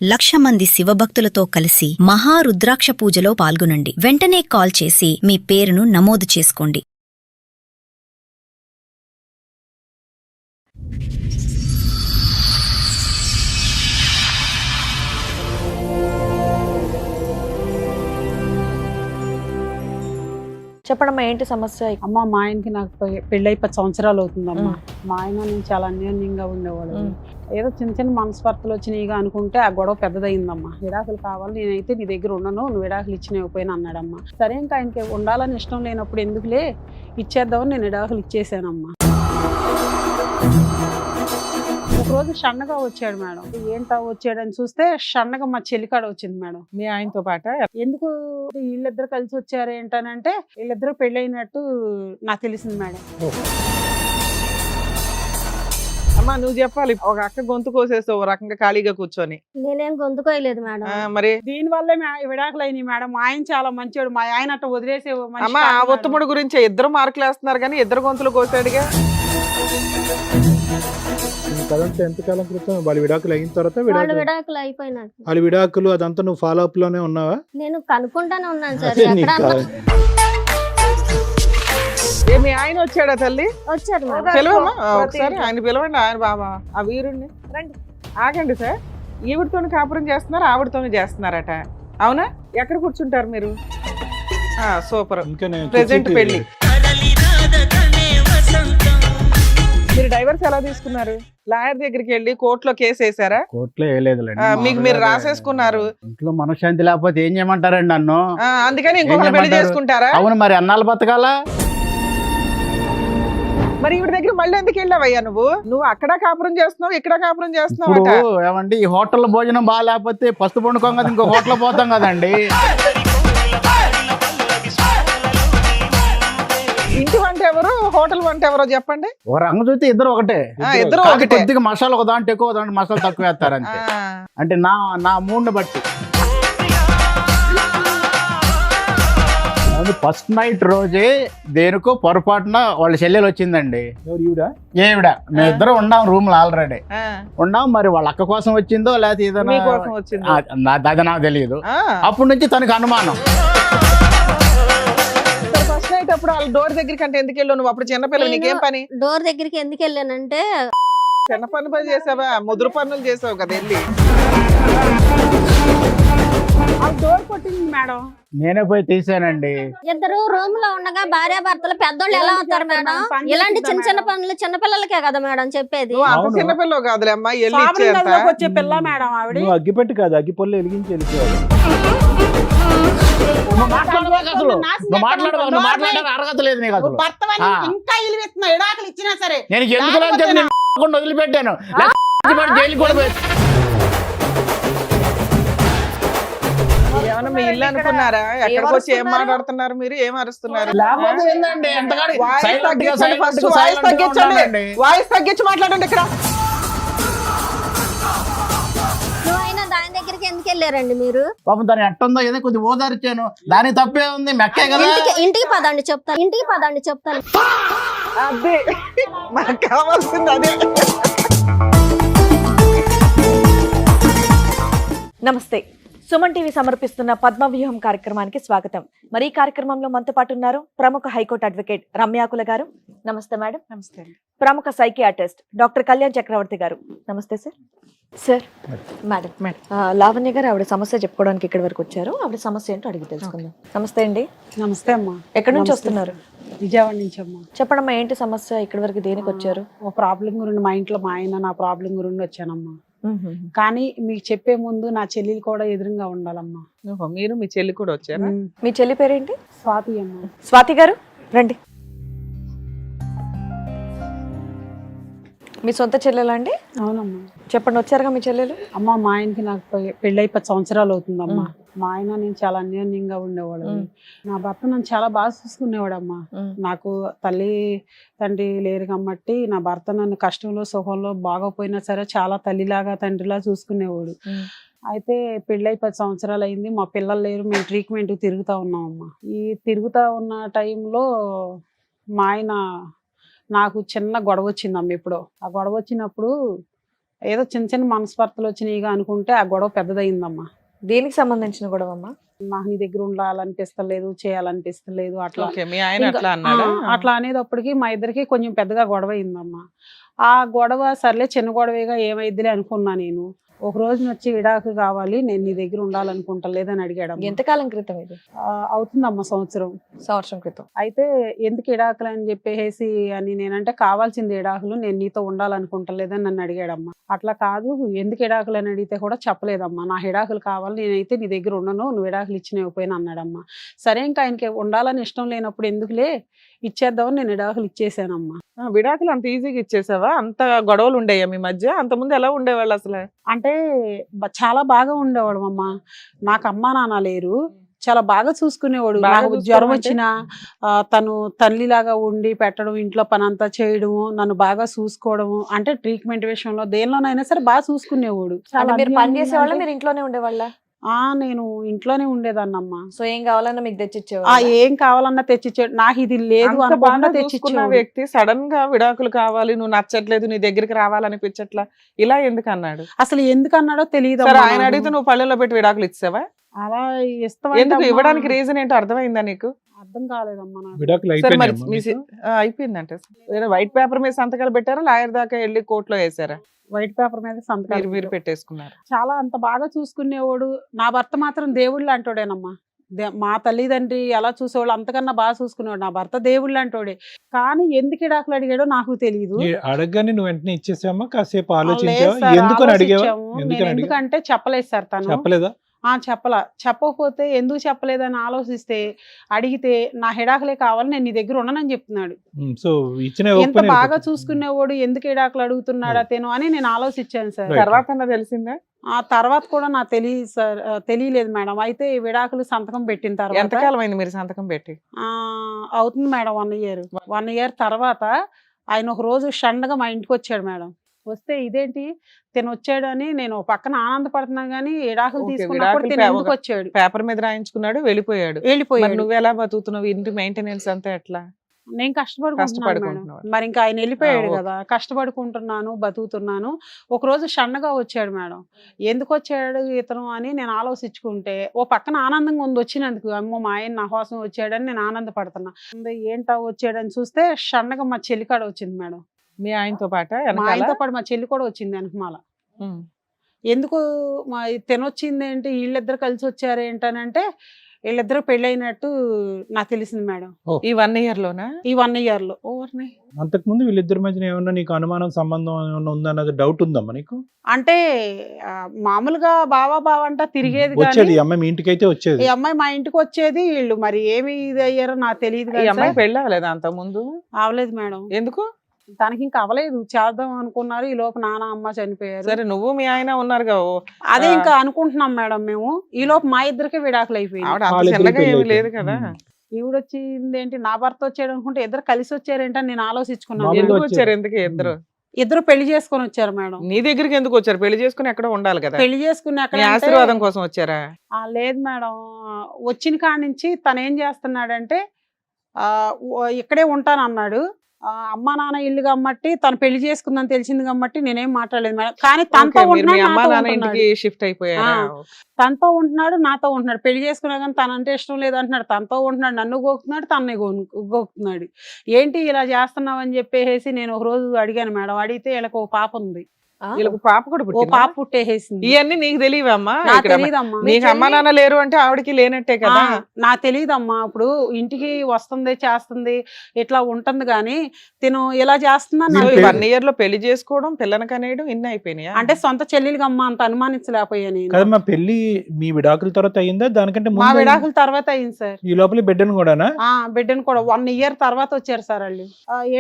1,00,000 మంది శివభక్తులతో కలిసి మహారుద్రాక్ష పూజలో పాల్గొనండి. వెంటనే కాల్ చేసి మీ పేరును నమోదు చేసుకోండి. చెప్పడమ్మా, ఏంటి సమస్య? అమ్మ, మా ఆయనకి నాకు పెళ్ళై 10 సంవత్సరాలు అవుతుందమ్మా. మా ఆయన నేను చాలా అన్యోన్యంగా ఉండేవాడు. ఏదో చిన్న చిన్న మనస్పర్ధలు వచ్చినాయిగా అనుకుంటే ఆ గొడవ పెద్దదయిందమ్మా. విడాకులు కావాలి, నేనైతే నీ దగ్గర ఉండను, నువ్వు విడాకులు ఇచ్చినకపోయినా అన్నాడమ్మా. సరే, ఇంకా ఆయనకి ఉండాలని ఇష్టం లేనప్పుడు ఎందుకులే ఇచ్చేద్దామని నేను విడాకులు ఇచ్చేసానమ్మా. ఒకరోజు షన్నగా వచ్చాడు మేడం. ఏంటా వచ్చాడని చూస్తే షన్నగా మా చెల్లికాడ వచ్చింది మేడం. మీ ఆయనతో పాట ఎందుకు వీళ్ళిద్దరు కలిసి వచ్చారు ఏంటనంటే వీళ్ళిద్దరు పెళ్ళైనట్టు నాకు తెలిసింది మేడం. అమ్మా, నువ్వు చెప్పాలి. ఒక అక్క గొంతు కోసేస్తావు ఓ రకంగా ఖాళీగా కూర్చొని. నేనేం గొంతుకోయలేదు మేడం. మరి దీని వల్లే విడాకులు అయినాయి మేడం. మా ఆయన చాలా మంచివాడు, మా ఆయన అట్ట వదిలేసే అమ్మా, ఆ ఉత్తముడు గురించి ఇద్దరు మార్కులు వేస్తున్నారు కానీ ఇద్దరు గొంతులు కోసాడుగా. ఎంతకాలం క్రితం వాళ్ళు విడాకులు అయిన తర్వాత వాళ్ళు విడాకులు అయిపోయినాక వాళ్ళు విడాకులు అదంతా నువ్వు ఫాలో అప్ లోనే ఉన్నావా? నేను కనుక్కుంటానే ఉన్నాను సార్. అదే నీకు కావాలి. మీ ఆయన వచ్చాడా తల్లి? వచ్చారు మేడం. పిలవమ్మా ఒకసారి, ఆయన పిలవండి. ఆయన బాబా ఆ వీరుణ్ణి రండి. ఆగండి సార్, ఈవిడతోని కాపురం చేస్తున్నారు, ఆవిడతోని చేస్తున్నారట, అవునా? ఎక్కడ కూర్చుంటారు మీరు? సూపర్. ప్రెజెంట్ పెళ్లి. మీరు డైవర్స్ ఎలా తీసుకున్నారు? లాయర్ దగ్గరికి వెళ్ళి కోర్టులో కేసు వేసారా? కోర్టులో వేయలేదులేండి. మీకు మీరు రాసేసుకున్నారు. ఇంట్లో మనశ్శాంతి లేకపోతే ఏం చేయమంటారండి నన్ను? అందుకని ఇంకొక పెళ్లి చేసుకుంటారా? అవును, మరి అన్నాళ్ళు బతకాలా? మరి ఈవిడ దగ్గర మళ్ళీ ఎందుకు వెళ్ళావయ్యా? నువ్వు అక్కడ కాపురం చేస్తున్నావు, ఇక్కడ కాపురం చేస్తున్నావు. ఇప్పుడు ఏమండి, ఈ హోటల్ భోజనం బాగా లేకపోతే పస్తు పండుకోం కదా, ఇంకో హోటల్ పోతాం కదండి. ఇంటి వంట ఎవరు, హోటల్ వంట ఎవరో చెప్పండి. ఓ రంగు చూస్తే ఇద్దరు ఒకటే. ఇద్దరు ఒకటి. కొద్దిగా మసాలా ఒక దాంట్లో ఎక్కువ, దాంట్లో మసాలా తక్కువ వేస్తారు అంతే. అంటే నా మూడ్ని బట్టి. ఫస్ట్ నైట్ రోజే దేనికో పొరపాటున వాళ్ళ చెల్లెలు వచ్చిందండి. ఏవిడ మేమిద్దరం ఉన్నాం రూమ్ లో ఆల్రెడీ ఉన్నాం. మరి వాళ్ళ అక్క కోసం వచ్చిందో లేకపోతే ఏదైనా అది నాకు తెలియదు. అప్పటి నుంచి తనకు అనుమానం. ఫస్ట్ నైట్ అప్పుడు వాళ్ళ డోర్ దగ్గరికి అంటే ఎందుకు వెళ్ళావు నువ్వు? అప్పుడు చిన్నపిల్లలు, నీకేం పని? డోర్ దగ్గరికి ఎందుకు వెళ్ళానంటే చిన్న పని చేసావా? ముదురు పనులు చేసావు కదా వెళ్ళి. డోర్ కొట్టింది మేడం. నేనే పోయి తీసానండి. ఇద్దరు రూమ్ లో ఉండగా భార్యాభర్తలు పెద్దోళ్ళు ఎలా అవుతారు మేడం? ఇలాంటి చిన్న చిన్న పనులు చిన్న పిల్లలకే కదా మేడం చెప్పేది. అంత చిన్న పిల్లలు కాదులే అమ్మా, వచ్చే పిల్ల మేడం ఆవిడ. అగ్గిపెట్టి కాదు, అగ్గిపొల్లు వెలిగించి వెళ్ళిపోవాలి. అర్హత లేదు నీకు అసలు. ఇంకా విడాకులు ఇచ్చినా సరే నేను ఎందుకు వదిలిపెట్టాను. జైలు కూడా ఏమన్నా మీ ఇల్లు అనుకున్నారా? ఎక్కడికి వచ్చి ఏం మాట్లాడుతున్నారు మీరు? ఏం అరుస్తున్నారు? వాయిస్ తగ్గించి మాట్లాడండి. ఇక్కడ నువ్వైనా దాని దగ్గరికి ఎందుకు వెళ్ళారండి మీరు? పాపం దాని ఎట్టుందో ఏదో కొద్దిగా ఓదార్చాను. దాని తప్పే ఉంది, మెక్కే కదా. ఇంటికి పదండి చెప్తాను. ఇంటికి పదండి చెప్తాను. అదే మనకు కావాల్సింది అదే. నమస్తే. సుమన్ టీవీ సమర్పిస్తున్న పద్మవ్యూహం కార్యక్రమానికి స్వాగతం. మరి ఈ కార్యక్రమంలో మనతో పాటు ఉన్నారు ప్రముఖ హైకోర్టు అడ్వకేట్ రమ్యాకుల గారు. నమస్తే మేడం. నమస్తే. ప్రముఖ సైకియాట్రిస్ట్ డాక్టర్ కళ్యాణ్ చక్రవర్తి గారు. నమస్తే సార్. సార్, మేడం లావణ్య గారు ఆవిడ సమస్య చెప్పుకోవడానికి ఇక్కడి వరకు వచ్చారు. ఆవిడ సమస్య ఏంటో అడిగి తెలుసుకుందాం. నమస్తే అండి. నమస్తే అమ్మా. ఎక్కడి నుంచి వస్తున్నారు? విజయవాడ నుంచి అమ్మా. చెప్పడమ్మా, ఏంటి సమస్య? ఇక్కడి వరకు దేనికి వచ్చారు? ఒక ప్రాబ్లం గురించి మా ఇంట్లో మా ఆయన నా ప్రాబ్లం గురించి వచ్చానమ్మా. కానీ మీకు చెప్పే ముందు నా చెల్లెలు కూడా ఎదురుగా ఉండాలమ్మా. మీరు మీ చెల్లి కూడా వచ్చారా? మీ చెల్లి పేరేంటి? స్వాతి అమ్మా. స్వాతి గారు రండి. మీ సొంత చెల్లెలా అండి? అవునమ్మా. చెప్పండి, వచ్చారుగా మీ చెల్లెలు. అమ్మ, మా ఆయనకి నాకు పెళ్ళై 10 సంవత్సరాలు అవుతుందమ్మా. మా ఆయన నేను చాలా అన్యోన్యంగా ఉండేవాడు. నా భర్త నన్ను చాలా బాగా చూసుకునేవాడమ్మా. నాకు తల్లి తండ్రి లేరు కాబట్టి నా భర్త నన్ను కష్టంలో సుఖంలో బాగోపోయినా సరే చాలా తల్లిలాగా తండ్రిలా చూసుకునేవాడు. అయితే పెళ్ళై 10 సంవత్సరాలు అయింది. మా పిల్లలు లేరు, మేము ట్రీట్మెంట్ తిరుగుతూ ఉన్నామమ్మా. ఈ తిరుగుతూ ఉన్న టైంలో మా ఆయన నాకు చిన్న గొడవ వచ్చిందమ్మ. ఎప్పుడో ఆ గొడవ వచ్చినప్పుడు ఏదో చిన్న చిన్న మనస్పర్ధలు వచ్చినాయిగా అనుకుంటే ఆ గొడవ పెద్దదయిందమ్మా. దేనికి సంబంధించిన గొడవ అమ్మా? నాకు నీ దగ్గర ఉండాలనిపిస్తలేదు, చేయాలనిపిస్తలేదు అట్లా. ఓకే, మీ ఆయన ఇంకా, అట్లా అన్నాడా? అట్లా అనేటప్పటికి మా ఇద్దరికి కొంచెం పెద్దగా గొడవ అయిందమ్మా. ఆ గొడవ సర్లే చిన్న గొడవేగా ఏమైద్దిలే అనుకున్నా నేను. ఒక రోజున వచ్చి విడాకు కావాలి, నేను నీ దగ్గర ఉండాలనుకుంటా లేదని అడిగాడు. ఎంతకాలం క్రితం ఇది? అవుతుందమ్మా సంవత్సరం క్రితం. అయితే ఎందుకు విడాకులు అని చెప్పేసి అని నేనంటే కావాల్సింది విడాకులు, నేను నీతో ఉండాలనుకుంటలేదని నన్ను అడిగాడమ్మా. అట్లా కాదు, ఎందుకు విడాకులు అని అడిగితే కూడా చెప్పలేదమ్మా. నా విడాకులు కావాలి, నేనైతే నీ దగ్గర ఉండను, నువ్వు విడాకులు ఇచ్చినకపోయినా అన్నాడమ్మా. సరే ఇంకా ఆయనకి ఉండాలని ఇష్టం లేనప్పుడు ఎందుకులే ఇచ్చేద్దామని నేను విడాకులు ఇచ్చేసానమ్మా. విడాకులు అంత ఈజీగా ఇచ్చేసావా? అంత గొడవలు ఉండేయా మీ మధ్య? అంత ముందు ఎలా ఉండేవాళ్ళు అసలు? అంటే చాలా బాగా ఉండేవాడు అమ్మా. నాకు అమ్మా నాన్న లేరు, చాలా బాగా చూసుకునేవాడు. బాగా నాకు చూసుకోవడం జ్వరం అంటే? వచ్చినా తను తల్లిలాగా ఉండి పెట్టడం, ఇంట్లో పని అంతా చేయడము, నన్ను బాగా చూసుకోవడము, అంటే ట్రీట్మెంట్ విషయంలో దేనిలోనైనా సరే బాగా చూసుకునేవాడు. అంటే మీరు పని చేసేవాళ్ళ, అంటే- మీరు ఇంట్లోనే ఉండేవాళ్ళ? నేను ఇంట్లోనే ఉండేదాన్నమ్మా. సో ఏం కావాలన్నా మీకు తెచ్చిచ్చేవాళ్ళ? ఏం కావాలన్నా తెచ్చిచ్చాడు. నాకు ఇది లేదు అంత అనకుండా బాగా చూసుకున్న తెచ్చిచ్చేవాడు. వ్యక్తి సడన్ గా విడాకులు కావాలి, నువ్వు నచ్చట్లేదు, నీ దగ్గరికి రావాలనిపించట్లా, ఇలా ఎందుకు అన్నాడు? అసలు ఎందుకు అన్నాడో తెలియదు. సరే, ఆయన అడిగితే నువ్వు పళ్ళెంలో పెట్టి విడాకులు ఇచ్చావా? అలా ఎందుకు ఇస్తాం ఇవ్వడానికి రీజన్ ఏంటో అర్థమైందా నీకు? అర్థం కాలేదమ్మా నాకు. విడాకులు సరే మరి అయిపోయినాయమ్మా అయిపోయిందంటే వైట్ పేపర్ మీద సంతకాలు పెట్టారా, లాయర్ దాకా వెళ్ళి కోర్టులో వేసారా? వైట్ పేపర్ మీద సంతకాలు మీరు పెట్టేసుకున్నారు. చాలా అంత బాగా చూసుకునేవాడు. నా భర్త మాత్రం దేవుళ్ళు అంటాడేనమ్మా. మా తల్లిదండ్రి ఎలా చూసేవాళ్ళు అంతకన్నా బాగా చూసుకునేవాడు. నా భర్త దేవుళ్ళు అంటాడే. కానీ ఎందుకు విడాకులు అడిగాడో నాకు తెలియదు. అడగగానే నువ్వు వెంటనే ఇచ్చేసావా? కాసేపు లేదు ఆలోచించావా? సార్, ఎందుకని అడిగావా? ఆలోచించాము. నేను ఎందుకని అడిగా? ఎందుకంటే చెప్పలేదు సార్ తను. చెప్పలేదా? చెప్పకపోతే ఎందుకు చెప్పలేదని ఆలోచిస్తే అడిగితే నా విడాకులే కావాలి, నేను నీ దగ్గర ఉండనని చెప్తున్నాడు. సో ఇచ్చిన ఎంత ఇవ్వకపోయినా బాగా వెళ్ళిపోతుంది. చూసుకునేవాడు, ఎందుకు విడాకులు అడుగుతున్నాడు అతను అని నేను ఆలోచించాను సార్. Right. తర్వాత తెలిసిందా? ఆ తర్వాత కూడా నాకు తెలియదు సార్, తెలియలేదు మేడం. అయితే ఈ విడాకులు సంతకం పెట్టిన తర్వాత ఎంతకాలం అయింది మీరు సంతకం పెట్టి? అవుతుంది మేడం 1 year తర్వాత ఆయన ఒక రోజు షండగా మా ఇంటికి వచ్చాడు మేడం. వస్తే ఇదేంటి తిను వచ్చాడని నేను ఒక పక్కన ఆనందపడుతున్నాను, కానీ విడాకులు Okay, తీసుకున్నప్పుడు విడాకులు తిను ఎందుకు వచ్చాడు? పేపర్ మీద రాయించుకున్నాడు, వెళ్ళిపోయాడు. మరి వెళ్ళిపోయాడు. నువ్వు ఎలా బతుకుతున్నావు? ఇంటి మెయింటెనెన్స్ అంతా ఎట్లా? నేను కష్టపడుకుంటున్నాను మేడం. కష్టపడుకుంటున్నావు. మరి ఇంకా ఆయన వెళ్ళిపోయాడు ఓకే. కదా, కష్టపడుకుంటున్నాను, బతుకుతున్నాను. ఒక రోజు షండగా వచ్చాడు మేడం. ఎందుకు వచ్చాడు ఇతను అని నేను ఆలోచించుకుంటే ఓ పక్కన ఆనందంగా ఉంది వచ్చినందుకు. అమ్మో మా ఆయన నా కోసం వచ్చాడని నేను ఆనందపడుతున్నా. ఏంటా వచ్చాడని చూస్తే షండగా మా చెల్లికాడ వచ్చింది మేడం. మీ ఆయనతో పాట మా ఆయనతో పాటు మా చెల్లి కూడా వచ్చింది వెనకమాల. ఎందుకు మా తినొచ్చింది ఏంటి, వీళ్ళిద్దరు కలిసి వచ్చారు ఏంటనంటే వీళ్ళిద్దరు పెళ్ళైనట్టు నాకు తెలిసింది మేడం. ఈ 1 year లోనా? ఈ 1 year లో. అంతకుముందు వీళ్ళిద్దరి మధ్యన ఏమన్నా నీకు అనుమానం, సంబంధం ఏమన్నా ఉందన్నది డౌట్ ఉందమ్మా నీకు? అంటే మామూలుగా బావా అంట తిరిగేది వచ్చేది కానీ ఈ అమ్మాయి మీ ఇంటికైతే వచ్చేది. ఈ అమ్మాయి మా ఇంటికి వచ్చేది. వీళ్ళు మరి ఏమి ఇది అయ్యారో నాకు తెలియదు ఈ కదా అమ్మాయి సార్. పెళ్ళి అవ్వలేదా అంత ముందు? అవలేదు మేడం. ఎందుకు? తనకి ఇంకా అవలేదు, చేద్దాం అనుకున్నారు. ఈ లోపు నాన్న అమ్మ చనిపోయారు. సరే, నువ్వు మీ ఆయన ఉన్నారుగా. అదే ఇంకా అనుకుంటున్నాం మేడం మేము. ఈ లోపు మా ఇద్దరికి విడాకులు అయిపోయింది. ఆవిడ అంత వాళ్ళిద్దరికీ చిన్నగా ఏమీ పెళ్ళి లేదు అయిపోయింది. కదా. ఈవిడొచ్చింది ఏంటి, నా భర్త వచ్చాడు అనుకుంటే ఇద్దరు కలిసి వచ్చారేంటని నేను ఆలోచించుకున్నాను. మామూలుగా ఎందుకు వచ్చారు. వచ్చారు? ఎందుకు ఇద్దరు? ఇద్దరు పెళ్లి చేసుకొని వచ్చారు మేడం. నీ దగ్గరికి ఎందుకు వచ్చారు? పెళ్లి చేసుకుని ఎక్కడ ఉండాలి కదా. పెళ్లి చేసుకుని నీ ఆశీర్వాదం కోసం వచ్చారా? లేదు మేడం. వచ్చిన కాడి నుంచి తను ఏం చేస్తున్నాడంటే ఇక్కడే ఉంటాను అన్నాడు. అమ్మా నాన్న ఇల్లు కమ్మట్టి తను పెళ్లి చేసుకుందని తెలిసింది కాబట్టి నేనేం మాట్లాడలేదు మేడం. కానీ తనతో ఓకే, మీరు మీ ఉంటున్నాడు, అమ్మా నాతో నాన్న ఉంటున్నాడు. ఇంటికి షిఫ్ట్ అయిపోయారా? తనతో ఉంటున్నాడు, నాతో ఉంటున్నాడు. పెళ్లి చేసుకున్నా కానీ తనంటే ఇష్టం లేదు అంటున్నాడు. తనతో ఉంటున్నాడు, నన్ను గోకుతున్నాడు, తనని గోకుతున్నాడు. ఏంటి ఇలా చేస్తున్నావు అని చెప్పేసి నేను ఒక రోజు అడిగాను మేడం. అడిగితే వీళ్ళకి ఒక పాప ఉంది. వీళ్ళకి పాప కూడా ఓ పుట్టిందా? పాప పుట్టేసింది. ఇవన్నీ నీకు తెలియవమ్మా? నాకు తెలియదమ్మా. నీకు అమ్మా నాన్న లేరు అంటే ఆవిడకి లేనట్టే కదా. నాకు తెలియదమ్మా. ఇప్పుడు ఇంటికి వస్తుంది, చేస్తుంది, ఇట్లా ఉంటుంది. కానీ తిను ఇలా చేస్తుందని నాకు వీళ్ళు 1 year లో పెళ్లి చేసుకోవడం, పిల్లని కనేయడం ఇన్ని అయిపోయినాయా? అంటే సొంత చెల్లెలిగా అమ్మ అంత అనుమానించలేకపోయా నేను. కదమ్మా పెళ్లి మీ విడాకుల తర్వాత అయ్యిందా? దానికంటే మా ముందు అయిందా? విడాకుల తర్వాత అయింది సార్. ఈ లోపల బిడ్డను కూడానా? బిడ్డను కూడా 1 year తర్వాత వచ్చారు సార్ వాళ్ళు.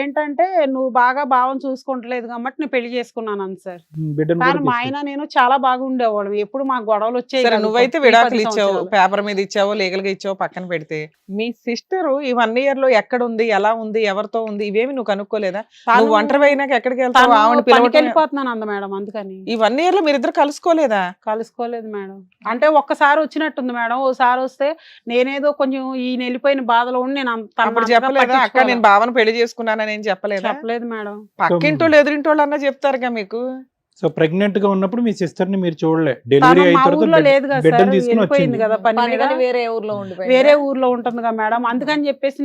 ఏంటంటే నువ్వు బాగా భావం చూసుకుంటలేదు కాబట్టి నేను పెళ్లి చేసుకున్నాను అని సార్. బిడ్డను కానీ మా ఆయన నేను చాలా బాగా ఉండేవాళ్ళం. ఎప్పుడు మాకు గొడవలు వచ్చాయి. సరే, కదా, నువ్వైతే 10 విడాకులు ఇచ్చావు, సంవత్సరాలు. పేపర్ మీద ఇచ్చావో లీగల్ గా ఇచ్చావో పక్కన పెడితే, మీ సిస్టర్ ఈ 1 year లో ఎక్కడ ఉంది, ఎలా ఉంది, ఎవరితో ఉంది, ఇవేమి నువ్వు కనుక్కోలేదా? తను- నువ్వు ఒంటరి అయినాక ఎక్కడికి వెళ్తావు? తను ఆవిడ పనికి పిలవటం. వెళ్ళిపోతున్నాను అంద మేడం. అందుకని ఈ 1 year లో మీరిద్దరు కలుసుకోలేదా? కలుసుకోలేదు మేడం. అంటే ఒక్కసారి వచ్చినట్టుంది మేడం. ఓసారి వస్తే నేనేదో కొంచెం ఈయన వెళ్ళిపోయిన బాధలో ఉండి నేను అప్పుడు చెప్పలేదా? అక్క నేను భావన పెళ్లి చేసుకున్నానని ఏం చెప్పలేదా? చెప్పలేదు మేడం. పక్కింటోళ్ళు ఎదురింటోళ్ళు అన్నా చెప్తారుగా మీకు. సో ప్రెగ్నెంట్ గా ఉన్నప్పుడు మీ సిస్టర్ ని మీరు చూడలే, డెలివరీ అయిన మా ఊర్లో తర్వాత లేదు కదా బిడ్డను సార్, తీసుకుని వెళ్ళిపోయింది వచ్చింది. కదా పని పని మీద. కానీ వేరే ఊర్లో ఉండిపోయింది. వేరే ఊర్లో ఉంటుంది కదా మేడం, అందుకని చెప్పేసి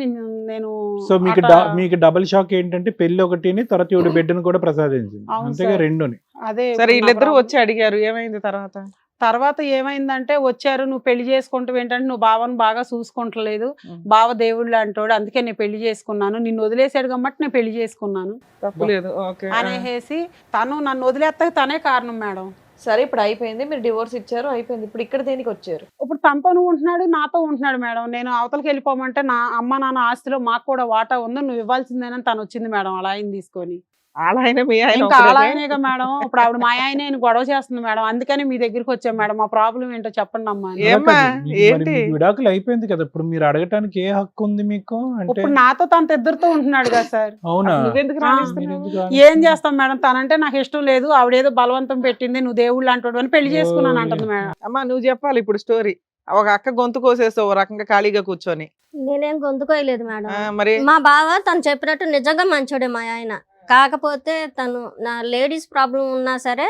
నేను సో మీకు అట్లా- మీకు డబుల్ షాక్ ఏంటంటే పెళ్లి ఒకటిని తర్వాత ఈవిడ బిడ్డను కూడా ప్రసాదించింది, అవును అంతేగా సార్. రెండుని. అదే సరే ఇప్పుడు నా వీళ్ళిద్దరు ప్రాబ్లం. వచ్చి అడిగారు, ఏమైంది తర్వాత? తర్వాత ఏమైందంటే వచ్చారు, నువ్వు పెళ్లి చేసుకుంటావు ఏంటంటే నువ్వు బావను బాగా చూసుకుంటలేదు, బావ దేవుళ్ళు అంటాడు, అందుకే నేను పెళ్లి చేసుకున్నాను, నిన్ను వదిలేసాడు కాబట్టి నేను పెళ్లి చేసుకున్నాను తప్పులేదు. ఓకే. అనేసి తను నన్ను వదిలేస్తే తనే కారణం మేడం. సరే ఇప్పుడు అయిపోయింది, మీరు డివోర్స్ ఇచ్చారు, అయిపోయింది. ఇప్పుడు ఇక్కడ దేనికి వచ్చారు? ఇప్పుడు తనతో ఉంటున్నాడు, నాతో ఉంటున్నాడు మేడం. నేను అవతలకి వెళ్ళిపోమంటే నా అమ్మ నాన్న ఆస్తిలో మాకు కూడా వాటా ఉంది, నువ్వు ఇవ్వాల్సిందేనని తను వచ్చింది మేడం అలా ఆయన తీసుకొని. వాళ్ళ ఆయన మీ ఆయన ఇంకా ఒకరేనా? అలా ఆయనేగా మేడం, ఇప్పుడు ఆవిడ మా ఆయన గొడవ చేస్తుంది మేడం, అందుకని మీ దగ్గరికి వచ్చాం మేడం, మా ప్రాబ్లం ఏంటో చెప్పండి అమ్మా అని. ఏమ్మా, అలా కాదు, మీకు మరి ఏంటి? మీకు విడాకులు అయిపోయింది కదా, ఇప్పుడు మీరు అడగటానికి ఏ హక్కు ఉంది మీకు అంటే? ఇప్పుడు నాతో తనతో ఇద్దరితో ఉంటున్నాడు కదా సార్. అవునా? నువ్వెందుకు ఆ, మీరు రాణిస్తున్నావు? ఎందుకు ఏం ఆలోచిస్తున్నారు? చేస్తాం మేడం, తనంటే నాకు ఇష్టం లేదు, ఆవిడేదో బలవంతం పెట్టింది, నువ్వు దేవుళ్ళు అంటాడు అని పెళ్లి చేసుకున్నాను అంటుంది మేడం. అమ్మా నువ్వు చెప్పాలి ఇప్పుడు స్టోరీ. ఒక అక్క గొంతు కోసేస్తావు ఓ రకంగా ఖాళీగా కూర్చొని. నేనేం గొంతుకోయలేదు మేడం. మరి మా బావ తను చెప్పినట్టు నిజంగా మంచోడే మా ఆయన. కాకపోతే తను నా లేడీస్ ప్రాబ్లం ఉన్నా సరే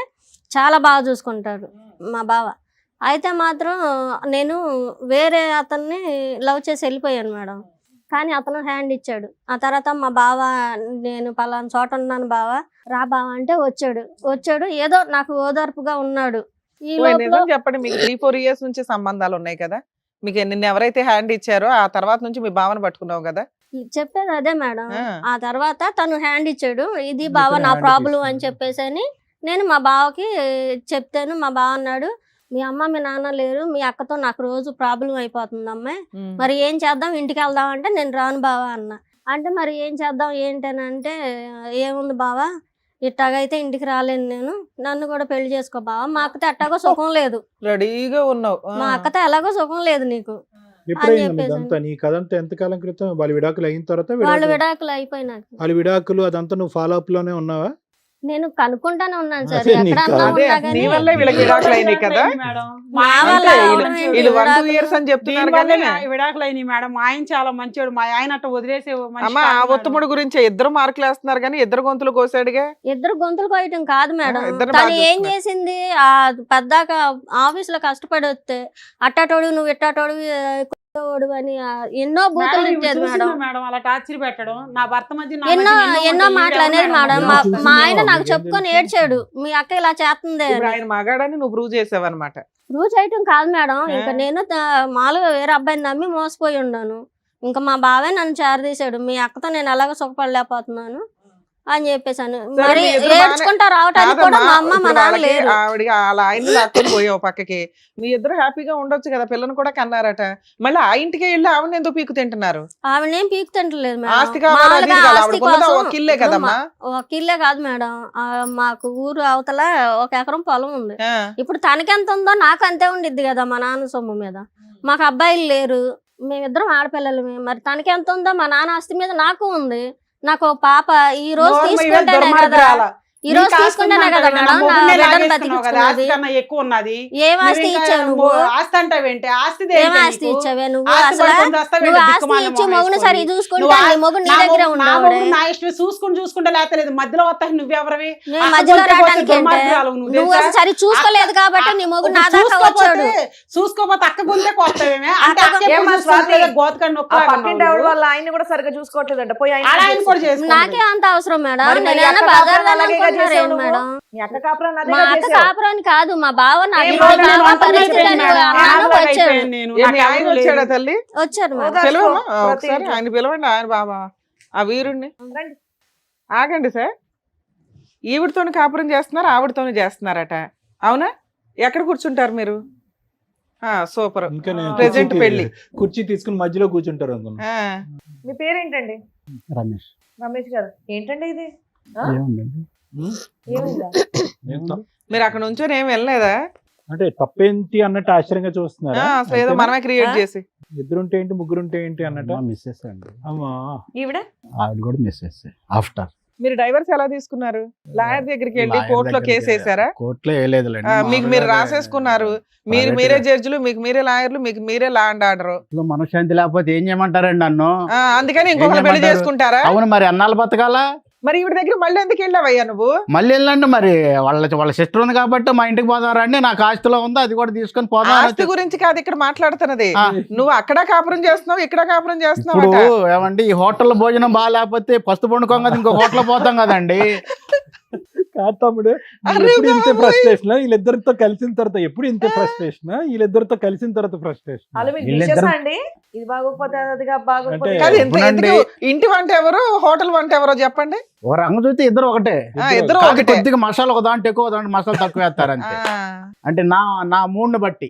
చాలా బాగా చూసుకుంటాడు మా బావ. అయితే మాత్రం నేను వేరే అతన్ని లవ్ చేసి వెళ్ళిపోయాను మేడం, కానీ అతను హ్యాండ్ ఇచ్చాడు. ఆ తర్వాత మా బావ, నేను పలానా చోట ఉన్నాను బావ, రా బావ అంటే వచ్చాడు ఏదో నాకు ఓదార్పుగా ఉన్నాడు. ఈ లోపల నిజం చెప్పండి, మీకు 3-4 years నుంచి సంబంధాలు ఉన్నాయి కదా, మీకు నిన్న ఎవరైతే హ్యాండ్ ఇచ్చారో ఆ తర్వాత నుంచి మీ భావన పట్టుకున్నావు కదా. చెప్పేది అదే మేడం. ఆ. ఆ తర్వాత తను హ్యాండ్ ఇచ్చాడు, ఇది బావ ఇతను నా hand ప్రాబ్లం తీసుకున్నాడు. అని చెప్పేసి అని నేను మా బావకి చెప్తాను. మా బావ అన్నాడు, మీ అమ్మ మీ నాన్న లేరు, మీ అక్కతో నాకు రోజు ప్రాబ్లం అయిపోతుంది అమ్మాయి, మరి ఏం చేద్దాం, ఇంటికి వెళ్దాం అంటే నేను రాను బావా అన్న. అంటే మరి ఏం చేద్దాం ఏంటనంటే, ఏముంది బావా ఇట్టాగైతే ఇంటికి రాలేను నేను, నన్ను కూడా పెళ్లి చేసుకో బావా, మా అక్కతో ఎట్టాగో సుఖం లేదు, రెడీగా ఉన్నావు. మా అక్కతో ఎలాగో సుఖం లేదు నీకు ఎప్పుడైంది చెప్పేసి ఇదంతా? నీ కథంతా ఎంతకాలం క్రితం? వాళ్ళ విడాకులు అయిన తర్వాత వాళ్ళు విడాకులు అయిపోయినాక వాళ్ళ విడాకులు అదంతా నువ్వు ఫాలో అప్ లోనే ఉన్నావా? నేను కనుక్కుంటానే ఉన్నాను సార్, అదే నీకు ఎక్కడన్నా కాదు. అదే ఉన్నా నీ కానీ వల్లే వీళ్ళకి విడాకులు అయినాయి కదా. మేడం మా ఆయన వల్ల చాలా అవడం మంచోడు. ఏంటి? వీళ్ళు 1-2 విడాకులు- years అని చెప్తున్నారు దీనివల్లే కానీ నా విడాకులు అయినాయి మేడం. మా ఆయన చాలా మంచోడు, మా ఆయన అట్ట వదిలేసే మనిషి అమ్మ ఆ కాదు మేడం. ఒత్తుముడు గురించి ఇద్దరు మార్కులు వేస్తున్నారు కానీ ఇద్దరు గొంతులు కోసాడుగా. ఇద్దరు గొంతులు కోయటం కాదు మేడం, ఇద్దరిని తను బాగా ఏం చూసుకున్నారు. చేసింది, ఆ పెద్దాక ఆఫీస్ లో కష్టపడి వస్తే అట్టాటోడు నువ్వు ఇట్టాటోడు అని ఎన్నో బూతులు మేడం, ఇచ్చేది ఇవి మేడం, చూసిందా మేడం అలా టార్చర్ పెట్టడం, నా భర్త మధ్య నా ఎన్నో మధ్య ఎన్నో ఉంటాయి. మాటలు అనేది ఈవిడ మేడం. మేడం. మా చూసిందా? మా ఆయన నాకు మీకేం చెప్పుకొని తెలుసు? ఏడ్చాడు, మీ అక్క ఇలా చేస్తుంది ఇప్పుడు అని. ఆయన మగాడని నువ్వు ప్రూవ్ చేసావన్నమాట. ప్రూవ్ చేయటం కాదు మేడం, ఇంకా ఆ. నేను మామూలుగా వేరే అబ్బాయిని నమ్మి మోసపోయి ఉన్నాను. ఇంకా మా బావే నన్ను చేరదీశాడు, మీ అక్కతో నేను ఎలాగో సుఖపడలేకపోతున్నాను అని చెప్పేసాను. సరే, మరి మీ ఇద్దరు ఏడ్చుకుంటా రావటానికి కూడా కాదమ్మా, మా అమ్మ మా ఇప్పుడు నాన్న వాళ్ళకి లేరు. ఆవిడ వాళ్ళ ఆయన్ని లాక్కొని పోయావు పక్కకి, మీ ఇద్దరు హ్యాపీగా ఉండొచ్చు కదా, పిల్లని కూడా కన్నారట. మళ్ళీ ఆ ఇంటికి వెళ్ళి ఆవిడని ఎందుకు పీకు తింటున్నారు? ఆవిడనేం పీకు తింటలేదు ఆస్తి మేడం, కావాలి, అది మామూలుగా కావాలి, ఆస్తి ఆవిడకు ఉన్నదా కోసం ఒక ఇల్లే ఇప్పుడు కదమ్మా. ఒక ఇల్లే కాదు మేడం, మాకు ఊరు అవతల 1 ఎకరం పొలం ఉంది. ఆ. ఇప్పుడు తనకెంత ఉందో నాకు అంతే ఉండిద్ది కదా మా నాన్న సొమ్ము మీద. మాకు అబ్బాయిలు లేరు, మేమిద్దరం ఆడపిల్లలమే, మరి తనకెంత ఉందో మా నాన్న ఆస్తి మీద నాకు ఉంది. నాకు ఓ పాప ఈ రోజు నోర్మ ఇవే తీసుకుంటేనే కదా, దుర్మార్గురాల. ఈ రోజు నీకు ఆస్తి తీసుకుంటేనే కదా ఉందంటావు, మేడం నా నా మొగుడినే బిడ్డను లాగేస్తున్నావు కదా, ఆస్తి బతికించుకున్నది. కన్నా ఎక్కువ ఉన్నది. ఏం ఆస్తి నువ్వు ఇంకా ఇచ్చావు నువ్వు, ఆస్తి అంటావేంటి? ఆస్తి ఏం ఆస్తి ఇచ్చావే నువ్వు, ఆస్తి అసలు పడుకొని వస్తావేంటి నువ్వు ఆస్తి దిక్కుమాలిన ఇచ్చి మొహం మొగుని వేసుకొని? సరి చూసుకుంటే నువ్వు నీ మొగుడు నీ దగ్గరే ఉండేవాడే. నా ఇష్టం చూసుకుంటే లేకపోతే మధ్యలో వస్తాయి నువ్వెవరివి? నేను అక్క మధ్యలో కొంచెం రావడానికి ఏంటే? దుర్మార్గురాలు నువ్వు నువ్వు తెలుసా? సరి చూసుకోలేదు కాబట్టి నీ మొగుడు నా దాకా వచ్చాడు. చూసుకోపోతే అక్క గుంతే కొత్తవేమే అంటే అక్క అక్క ఏమ్మా ఎప్పుడు స్వాతి? చూసుకోలేదు, గోతకండి ఆ నొక్కులాగా పక్కింటి ఉన్నావు ఆవిడ నువ్వు. వాళ్ళ ఆయన్ని కూడా సరిగ్గా చూసుకోవట్లేదంట, పోయి ఆయన ఆయన కూడా చేసుకుంటుంది. నాకే అంత అవసరం మేడం, మరి మీ నేనేమన్నా అక్క బజార్ కాపురం అలాగే అనుకుంటున్నారు చేసావు ఏంటి నువ్వు? మేడం? మీ అక్క కాపురాన్ని అదే మా అక్క చేసావు. కాపురాన్ని కాదు, మా బావ నాకు ఏం ఇంటికి బావ, కావాలి, నేను పరిస్థితి అంతా అని మేడం. అన్నాను, అలాగే వచ్చాడు. అయిపోయాను నేను. ఏ, మీ నాకు ఆయన ఎవరు వచ్చాడా లేరు. తల్లి? వచ్చాడు మేడం. ఓదార్పు. పిలవమ్మా ప్రతి ఒకసారి, ఇంట్లో. ఆయన పిలవండి, ఆయన బాబా ఆ వీరుణ్ణి. రండి. ఆగండి సార్, ఈవిడతోని కాపురం చేస్తున్నారు, ఆవిడతోని చేస్తున్నారట, అవునా? ఎక్కడ కూర్చుంటారు మీరు? సూపర్. ఇంకా నేను Present పెళ్లి. కుర్చీ తీసుకుని మధ్యలో కూర్చుంటారు అనుకున్నా. మీ పేరేంటండి? రమేష్. రమేష్ గారు. ఏంటండి ఇది? ఆ? ఏముందండి? ఏమిందా? ఏంటో? మీరు అక్కడ నుంచొని ఏం వెళ్ళలేదా? అంటే తప్పేంటి అన్నట్టు ఆశ్చర్యంగా చూస్తున్నారా? అసలు ఏదో మనమే క్రియేట్ చేసి. ఇద్దరుంటే ఏంటి ముగ్గురుంటే ఏంటి అన్నట్టు. మా మిస్సెస్ అండి, అమ్మా ఈవిడ? ఆవిడ కూడా మిస్సెస్. ఆఫ్టర్ మీరు డైవర్స్ ఎలా తీసుకున్నారు? లాయర్ దగ్గరికి వెళ్ళి కోర్టులో కేసు వేసారా? కోర్టులో వేయలేదులేండి. మీకు మీరు రాసేసుకున్నారు, మీరే జడ్జిలు, మీకు మీరే లాయర్లు, మీకు మీరే లా అండ్ ఆర్డర్. మనశ్శాంతి లేకపోతే ఏం చేయమంటారండి నన్ను? అందుకని ఇంకొకరు పెళ్లి చేసుకుంటారా? అవును, మరి అన్నాళ్ళు బతకాలా? మరి ఈవిడ దగ్గర మళ్ళీ ఎందుకు వెళ్ళావయ్యా నువ్వు? మళ్ళీ వెళ్ళండి మరి వాళ్ళ సిస్టర్ ఉంది కాబట్టి మా ఇంటికి పోదాం రండి, నాకు ఆస్తిలో ఉంది అది కూడా తీసుకొని పోదాం ఆస్తి గురించి కాదు ఇక్కడ మాట్లాడుతున్నది. ఆ. నువ్వు అక్కడ కాపురం చేస్తున్నావు, ఇక్కడ కాపురం చేస్తున్నావు. ఇప్పుడు ఏమండి ఈ హోటల్లో భోజనం బాగాలేకపోతే పస్తు పండుకోం కదా ఇంకో హోటల్ పోతాం కదండి. కాదు తమ్ముడు, అరే ఎప్పుడు ఇంత బాబోయ్. ఫ్రస్ట్రేషన్ వీళ్ళిద్దరితో కలిసిన తర్వాత, ఎప్పుడు ఇంత ఫ్రస్ట్రేషన్ వీళ్ళిద్దరితో కలిసిన తర్వాత ఫ్రస్ట్రేషన్. వాళ్ళు మీరు వీళ్ళిద్దరు- తీసేసా అండి, ఇది బాగోకపోతే అదిగా బాగోకపోతే అంటే- కాదు, అవునండి. ఇంటి వంట ఎవరు, హోటల్ వంట ఎవరో చెప్పండి. ఓ రంగు చూస్తే ఇద్దరు ఒకటే, ఇద్దరు కాదు ఒకటే. కొద్దిగా మసాలా ఒక దాంట్లో ఎక్కువ దాంట్లో మసాలా తక్కువ వేస్తారు అంతే. అంటే నా మూడ్ని బట్టి.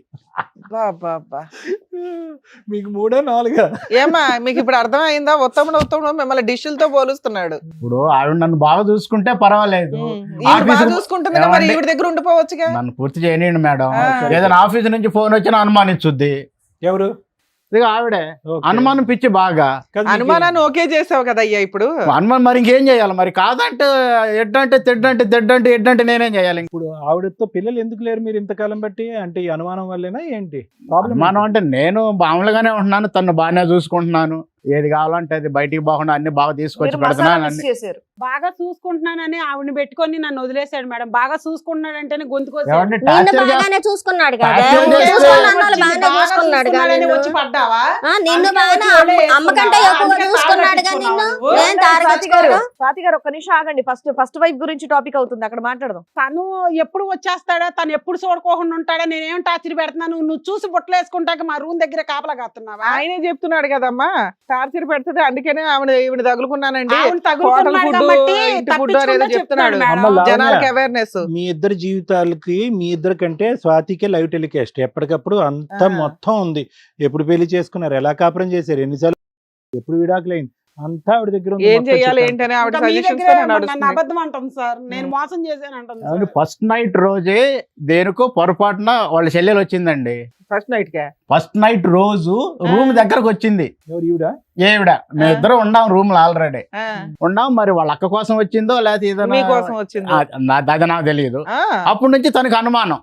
బాబా మీకు 3 4 ఏమ్మా మీకు ఇప్పుడు అర్థమైందా? ఉత్తముడు మిమ్మల్ని డిష్లతో పోలుస్తున్నాడు. ఇప్పుడు ఆవిడ నన్ను బాగా చూసుకుంటే పర్వాలేదు, ఈవిడ బాగా ఆఫీసు- చూసుకుంటుంది మరి ఏమండి? ఈవిడ దగ్గర ఉండిపోవచ్చుగా. నన్ను పూర్తి చేయనియండి మేడం. ఆ. ఏదైనా ఆఫీస్ నుంచి ఫోన్ వచ్చినా అనుమానించుద్ది. ఎవరు? ఇక ఆవిడే ఓకే. అనుమానం పిచ్చి బాగా. కాదు, మీకు- అనుమానాన్ని ఓకే చేసావు కదా అయ్యా ఇప్పుడు. అనుమానం మరి ఇంకేం చేయాలి మరి? కాదంటే ఎడ్డంటే ఎడ్డంటే నేనేం చేయాలి? ఇప్పుడు ఆవిడతో పిల్లలు ఎందుకు లేరు మీరు ఇంతకాలం బట్టి? అంటే ఈ అనుమానం వల్లేనా ఏంటి ప్రాబ్లం? అనుమానం అంటే నేను మామూలుగానే ఉంటున్నాను, తను బాగానే చూసుకుంటున్నాను, ఏది కావాలంటే అది బయటికి పోకుండా అన్ని బాగా తీసుకొచ్చి మీరు మసాలా పెడుతున్నాను మిస్ అన్ని. చేశారు. బాగా చూసుకుంటున్నానని ఆవిడని పెట్టుకొని నన్ను వదిలేశాడు మేడం. బాగా చూసుకుంటున్నాడంటేనే గొంతుకొచ్చాడు. ఏమండి నిన్ను టార్చర్ బాగానే చూసుకున్నాడు కదా, టార్చర్ నువ్వు చేస్తే- చూసుకున్న వాళ్ళు బాగానే చూసుకున్నాడు కదా నిన్ను. వచ్చి పడ్డావా? నిన్ను అందుకే బాగానే వచ్చి వేసుకున్నావా? అమ్మ కంటే ఎక్కువ అందుకే చూసుకున్నాడు కదా నిన్ను. తాగొచ్చుకున్నావు. నేను తారగించుకోను. స్వాతి గారు ఒక్క నిమిషం ఆగండి, ఫస్ట్ వైఫ్ గురించి టాపిక్ అవుతుంది, అక్కడ మాట్లాడదాం. తను ఎప్పుడు వచ్చేస్తాడా, తను ఎప్పుడు చూడకోకుండా ఉంటాడా, నేనేం టార్చర్ పెడుతున్నాను, నువ్వు చూసి బుట్టలు వేసుకుంటాక మా రూమ్ దగ్గర కాపలా కాస్తున్నావా? ఆయనే చెప్తున్నాడు కదమ్మా టార్చర్ పెడుతుంది, అందుకనే ఈవిడ తగులుకున్నానండి. ఆవిడ తగులుకున్నాడు హోటల్ ఫుడ్, కాబట్టి ఇంటి ఫుడ్ తప్పించుకుంటూ అనేది చెప్తున్నాడు. చెప్తున్నాడు మేడం. అమ్మ లావణ్య, జనాలకి అవేర్నెస్. మీ ఇద్దరి జీవితాలకి మీ ఇద్దరి కంటే స్వాతికే లైవ్ టెలికాస్ట్ ఎప్పటికప్పుడు అంతా ఆ. మొత్తం ఉంది. ఎప్పుడు పెళ్లి చేసుకున్నారు, ఎలా కాపురం చేశారు, ఎన్నిసార్లు, ఎప్పుడు విడాకులైంది, అంతా ఆవిడ దగ్గర ఉంది. ఏం మొత్తం చెయ్యాలి చెప్పాను. ఏంటని ఆవిడ ఇంకా మీ సజెషన్స్ దగ్గరే నన్ను నడుస్తుంది. అబద్ధం అంటాం సార్, నేను మోసం చేశాను అంటాం అవును, సార్. ఫస్ట్ నైట్ రోజే దేనికో పొరపాటున వాళ్ళ చెల్లెలు వచ్చిందండి. ఫస్ట్ నైట్ గా ఫస్ట్ నైట్ రోజు రూమ్ దగ్గరకు వచ్చింది. ఎవరు ఈవిడ? ఏవిడ మేము ఇద్దరం ఉన్నాం రూమ్ లో ఆల్రెడీ ఆ, ఉన్నాం. మరి వాళ్ళ అక్క కోసం వచ్చిందో లేకపోతే ఏదైనా మీకోసం వచ్చింది. అది నాకు తెలియదు. ఆ, అప్పటి నుంచి తనకు అనుమానం,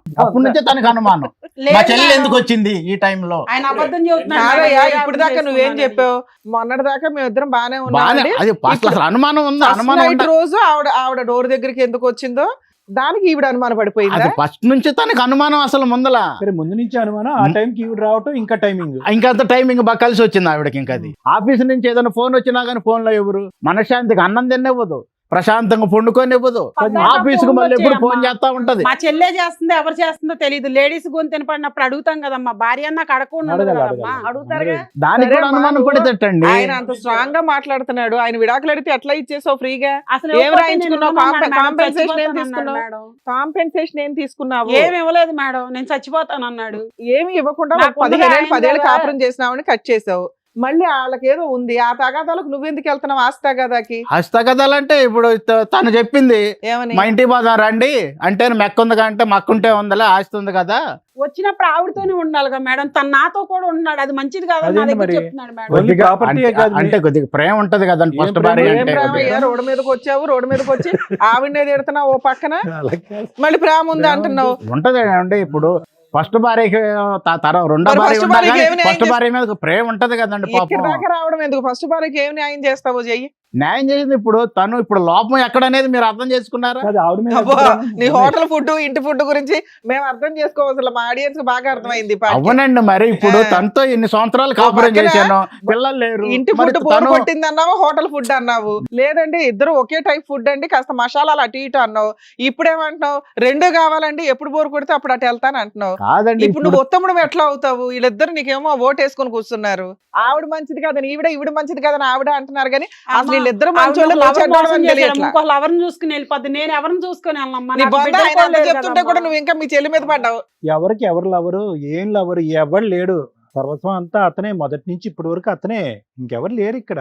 లేదు మా చెల్లెలు మేడం. ఎందుకు వచ్చింది ఈ టైంలో? ఆయన అబద్ధం చెబుతున్నాడు మేడం. కాదయ్యా, వేరే ఇప్పుడు అబద్ధం దాకా నువ్వేం చేసుకున్నానని. చెప్పావు? మొన్నటి దాకా మేమిద్దరం బానే బాగా ఉన్నామండి. అది అసలు అనుమానం ఉంది, ఫస్ట్ అనుమానం నైట్ ఉండ- రోజు ఆవిడ డోర్ దగ్గరికి ఎందుకు వచ్చిందో దానికి ఈవిడ అనుమానం పడిపోయిందా? అది ఫస్ట్ నుంచి తనకు అనుమానం అసలు ముందల. సరే ముందు నుంచి అనుమానం, ఆ టైంకి ఈవిడ రావటం ఇంకా టైమింగ్. ఇంకంత టైమింగ్ బాగా కలిసి వచ్చింది ఆవిడకి. ఇంకా అది ఆఫీస్ నుంచి ఏదైనా ఫోన్ వచ్చినా కానీ ఫోన్ లో ఎవరు మనశ్శాంతికి అన్నం తినివ్వదు, ప్రశాంతంగా పండుకొని ఇవ్వదు. పద్దాక ఆఫీస్ కు ఫోన్ మళ్ళీ ఎప్పుడు ఫోన్ వచ్చేయమ్మా. చేస్తా ఉంటది. మా చెల్లె చేస్తుందో ఎవరు చేస్తుందో తెలియదు. లేడీస్ గొంతు వినపడినప్పుడు అడుగుతాం కదమ్మా, భార్య నాకు అడగకుండా ఉండదు అడగాలి, కదమ్మా. అడగాలి. అడుగుతారుగా. దానికి సరే కూడా అనుమానం అమ్మా, పడితేటండి. ఆయన అంత స్ట్రాంగ్ గా మాట్లాడుతున్నాడు. ఆయన విడాకులు అడిగితే ఎట్లా ఇచ్చేసావు ఫ్రీగా? అసలు ఏం ఇవ్వకపోతే రాయించుకున్నావు? నేను ఉన్నాను మేడం, కాంపెన్సేషన్ ఏం చచ్చిపోతాను తీసుకున్నావు? అన్నాడు మేడం. కాంపెన్సేషన్ ఏం తీసుకున్నావు? ఏమి ఇవ్వలేదు మేడం, నేను చచ్చిపోతాను అన్నాడు. ఏమి ఇవ్వకుండా నాకు ముందుగా 15 ఆయన 10 కదా. కాపురం చేసినావని కట్ చేసావు. మళ్ళీ వాళ్ళకి ఏదో ఉంది, ఆ తగాదాలకు నువ్వెందుకు వెళ్తున్నావు? ఆస్తి తగాదాకి హస్తకథలంటే ఇప్పుడు తను చెప్పింది ఏమని? మా ఇంటికి పోదాం రండి అంటే మెక్క ఉంది అంటే మక్కుంటే ఉందలే ఆస్తి ఉంది కదా. వచ్చినప్పుడు ఆవిడతోనే ఉండాలిగా మేడం, తను నాతో కూడా ఉన్నాడు, అది మంచిది కాదు నా అదేంటి దగ్గర మరి? చెప్తున్నాడు మేడం. ఓన్లీ కొద్దిగా ప్రాపర్టీయే అంటే- కాదు, అంటే కొద్దిగా ప్రేమ ఉంటది కదండి ఏం ఫస్ట్ ప్రేమ? భార్య ఏం అంటే ప్రేమ? కొద్దిగా. రోడ్డు మీదకి వచ్చావు, రోడ్డు మీదకి వచ్చి ఆవిడనే తిడుతున్నావు ఓ పక్కన, అలా కాదు. మళ్ళీ ప్రేమ ఉంది అంటున్నావు. ఉంటది అండి. ఇప్పుడు ఫస్ట్ భార్యకి రెండో మరి భార్య first ఉన్నా భార్యకి కానీ ఏమి న్యాయం ఫస్ట్ భార్య మీద ప్రేమ ఉంటది కదండి ఇక్కడ పాపం. దాకా రావడం ఎందుకు? ఫస్ట్ భార్యకి ఏం న్యాయం చేస్తావో చెయ్యి. న్యాయం చేసింది ఇప్పుడు తను. ఇప్పుడు లోపం ఎక్కడ అనేది మీరు అర్థం చేసుకున్నారా? కాదు, ఆవిడ మీద అబ్బో, అభిప్రాయం నీ ఉంది. హోటల్ ఫుడ్ ఇంటి ఫుడ్ గురించి మేము అర్థం చేసుకోవచ్చు. మా ఆడియన్స్ కి బాగా అర్థమైంది. ఈ పాటికి. అవునండి, మరి ఇప్పుడు ఆ. తనతో ఇన్ని సంవత్సరాలు కాపురం పక్కన చేశాను, పిల్లలు లేరు. ఇంటి మరి ఫుడ్ బోర్ తను కొట్టింది అన్నావు, హోటల్ ఫుడ్ అన్నావు. లేదండి ఇద్దరు ఒకే టైప్ ఫుడ్ అండి, కాస్త మసాలాలు అటు ఇటు అన్నావు. ఇప్పుడేమంటున్నావు? రెండు కావాలండి, ఎప్పుడు బోర్ కొడితే అప్పుడు అటు వెళ్తాను అంటున్నావు. కాదండి. ఇప్పుడు నువ్వు ఉత్తముడు ఎట్లా అవుతావు? వీళ్ళిద్దరు నీకేమో ఓటేసుకొని కూర్చున్నారు. ఆవిడ మంచిది కాదని ఈవిడ మంచిది కాదని ఆవిడ అంటున్నారు. కానీ అసలు వీళ్ళిద్దరు మంచోళ్ళు తెలియట్లా. ఇంకో ఎవరిని చూసుకుని వెళ్ళిపోద్ది, నేను ఎవరిని చూసుకుని వెళ్ళమ్మా, నీ నాకు బంధు బిడ్డలు ఆయన కూడా అంత లేరు చెప్తుంటే కదమ్మా. కూడా నువ్వు ఇంకా మీ చెల్లి మీద పడ్డావు. ఎవరికి ఎవరు లవరు, ఏం లవరు, ఎవరు లేడు. సర్వస్వం అంతా అతనే, మొదటి నుంచి ఇప్పటి వరకు అతనే, ఇంకెవరు లేరు ఇక్కడ.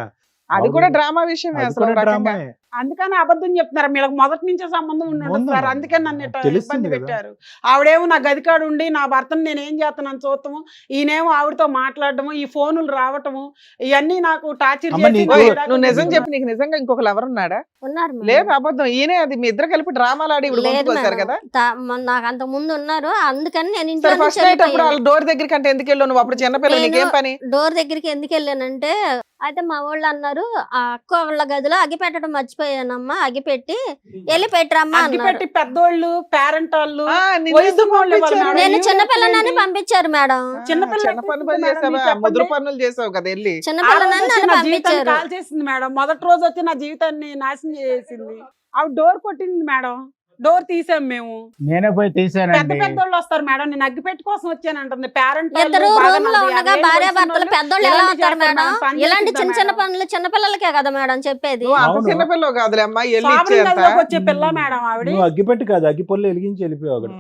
అది కూడా డ్రామా విషయమే అది అసలు కూడా ఒక రకంగా. డ్రామాయే. అందుకని అబద్ధం చెప్తున్నారు. వీళ్ళకి మొదటి నుంచే సంబంధం ఉండదు ఉందా? సార్, అందుకని నన్ను ఇట్లా తెలుస్తుంది ఇబ్బంది కదా. పెట్టారు. ఆవిడేమో నా గదికాడు ఉండి నా భర్తను నేను ఏం చేస్తున్నాను చూడటము, ఈయనేమో ఆవిడతో మాట్లాడటము, ఈ ఫోనులు రావటము, ఇవన్నీ నాకు టార్చర్ అమ్మ, చేసి నీకు- ఓయ్, నాకు నువ్వు నిజం తెలియదు. చెప్పి నీకు నిజంగా ఇంకొకరు ఎవరున్నాడా? ఉన్నారు మేడం. లేదు అబద్ధం. ఈయనే అది మీ ఇద్దరు కలిపి డ్రామాలు ఆడి ఇప్పుడు లేదు కొనుక్కొచ్చారు మేడం. కదా. నాకు అంత ముందు ఉన్నారు, అందుకని నేను సరే ఇంట్లో ఫస్ట్ నైట్ అప్పుడు వాళ్ళ డోర్ దగ్గరికి అంటే ఎందుకు వెళ్ళావు నువ్వు? అప్పుడు చిన్నపిల్లలు నేను- నీకేం పని? డోర్ దగ్గరికి ఎందుకు వెళ్ళానంటే అయితే మా వాళ్ళు అన్నారు ఆ అక్క వాళ్ళ గదిలో అగ్గి పెట్టడం మర్చిపోయానమ్మా, అగ్గి పెట్టి వెళ్ళి పెట్టరమ్మా అగ్గి అన్నారు. పెట్టి పెద్దోళ్ళు పేరెంట్ వాళ్ళు ఆ, నిన్ను వయసు ఎందుకు వాళ్ళు పంపించారు? వాళ్ళు నేను ఏం చిన్నపిల్లనని చెప్పండి? పంపించారు మేడం. చిన్నపిల్ల చిన్న పనులు మేడం, చేసావా? మీరు చెప్పండి. ముదురు పనులు చేసావు కదా వెళ్ళి. ఆ చిన్నపిల్లనని రోజు వచ్చి నన్ను నా జీవితాన్ని పంపించారు. కాల్ చేసింది మేడం. మొదటి రోజు వచ్చి నా జీవితాన్ని నాశనం చేసింది. ఆవిడ డోర్ కొట్టింది మేడం, డోర్ తీసాం మేము. నేనే పోయి పెద్ద తీసానండి. పెద్దోళ్ళు వస్తారు మేడం, నేను అగ్గిపెట్టి కోసం వచ్చాను అంటుంది. పేరెంట్ ఇద్దరు రూమ్ లో ఉండగా భార్య భర్తలు పెద్దోళ్ళు ఎలా అవుతారు మేడం? ఇలాంటి చిన్న చిన్న పనులు చిన్న పిల్లలకే కదా మేడం చెప్పేది. నువ్వు అంత అవును. చిన్న పిల్లవు కాదులే అమ్మా, వెళ్ళి ఇచ్చేంత. వచ్చే పిల్ల మేడం ఆవిడ. నువ్వు అగ్గిపెట్టి కాదు అగ్గి పొల్లు వెలిగించి వెళ్ళిపోయావు అక్కడ.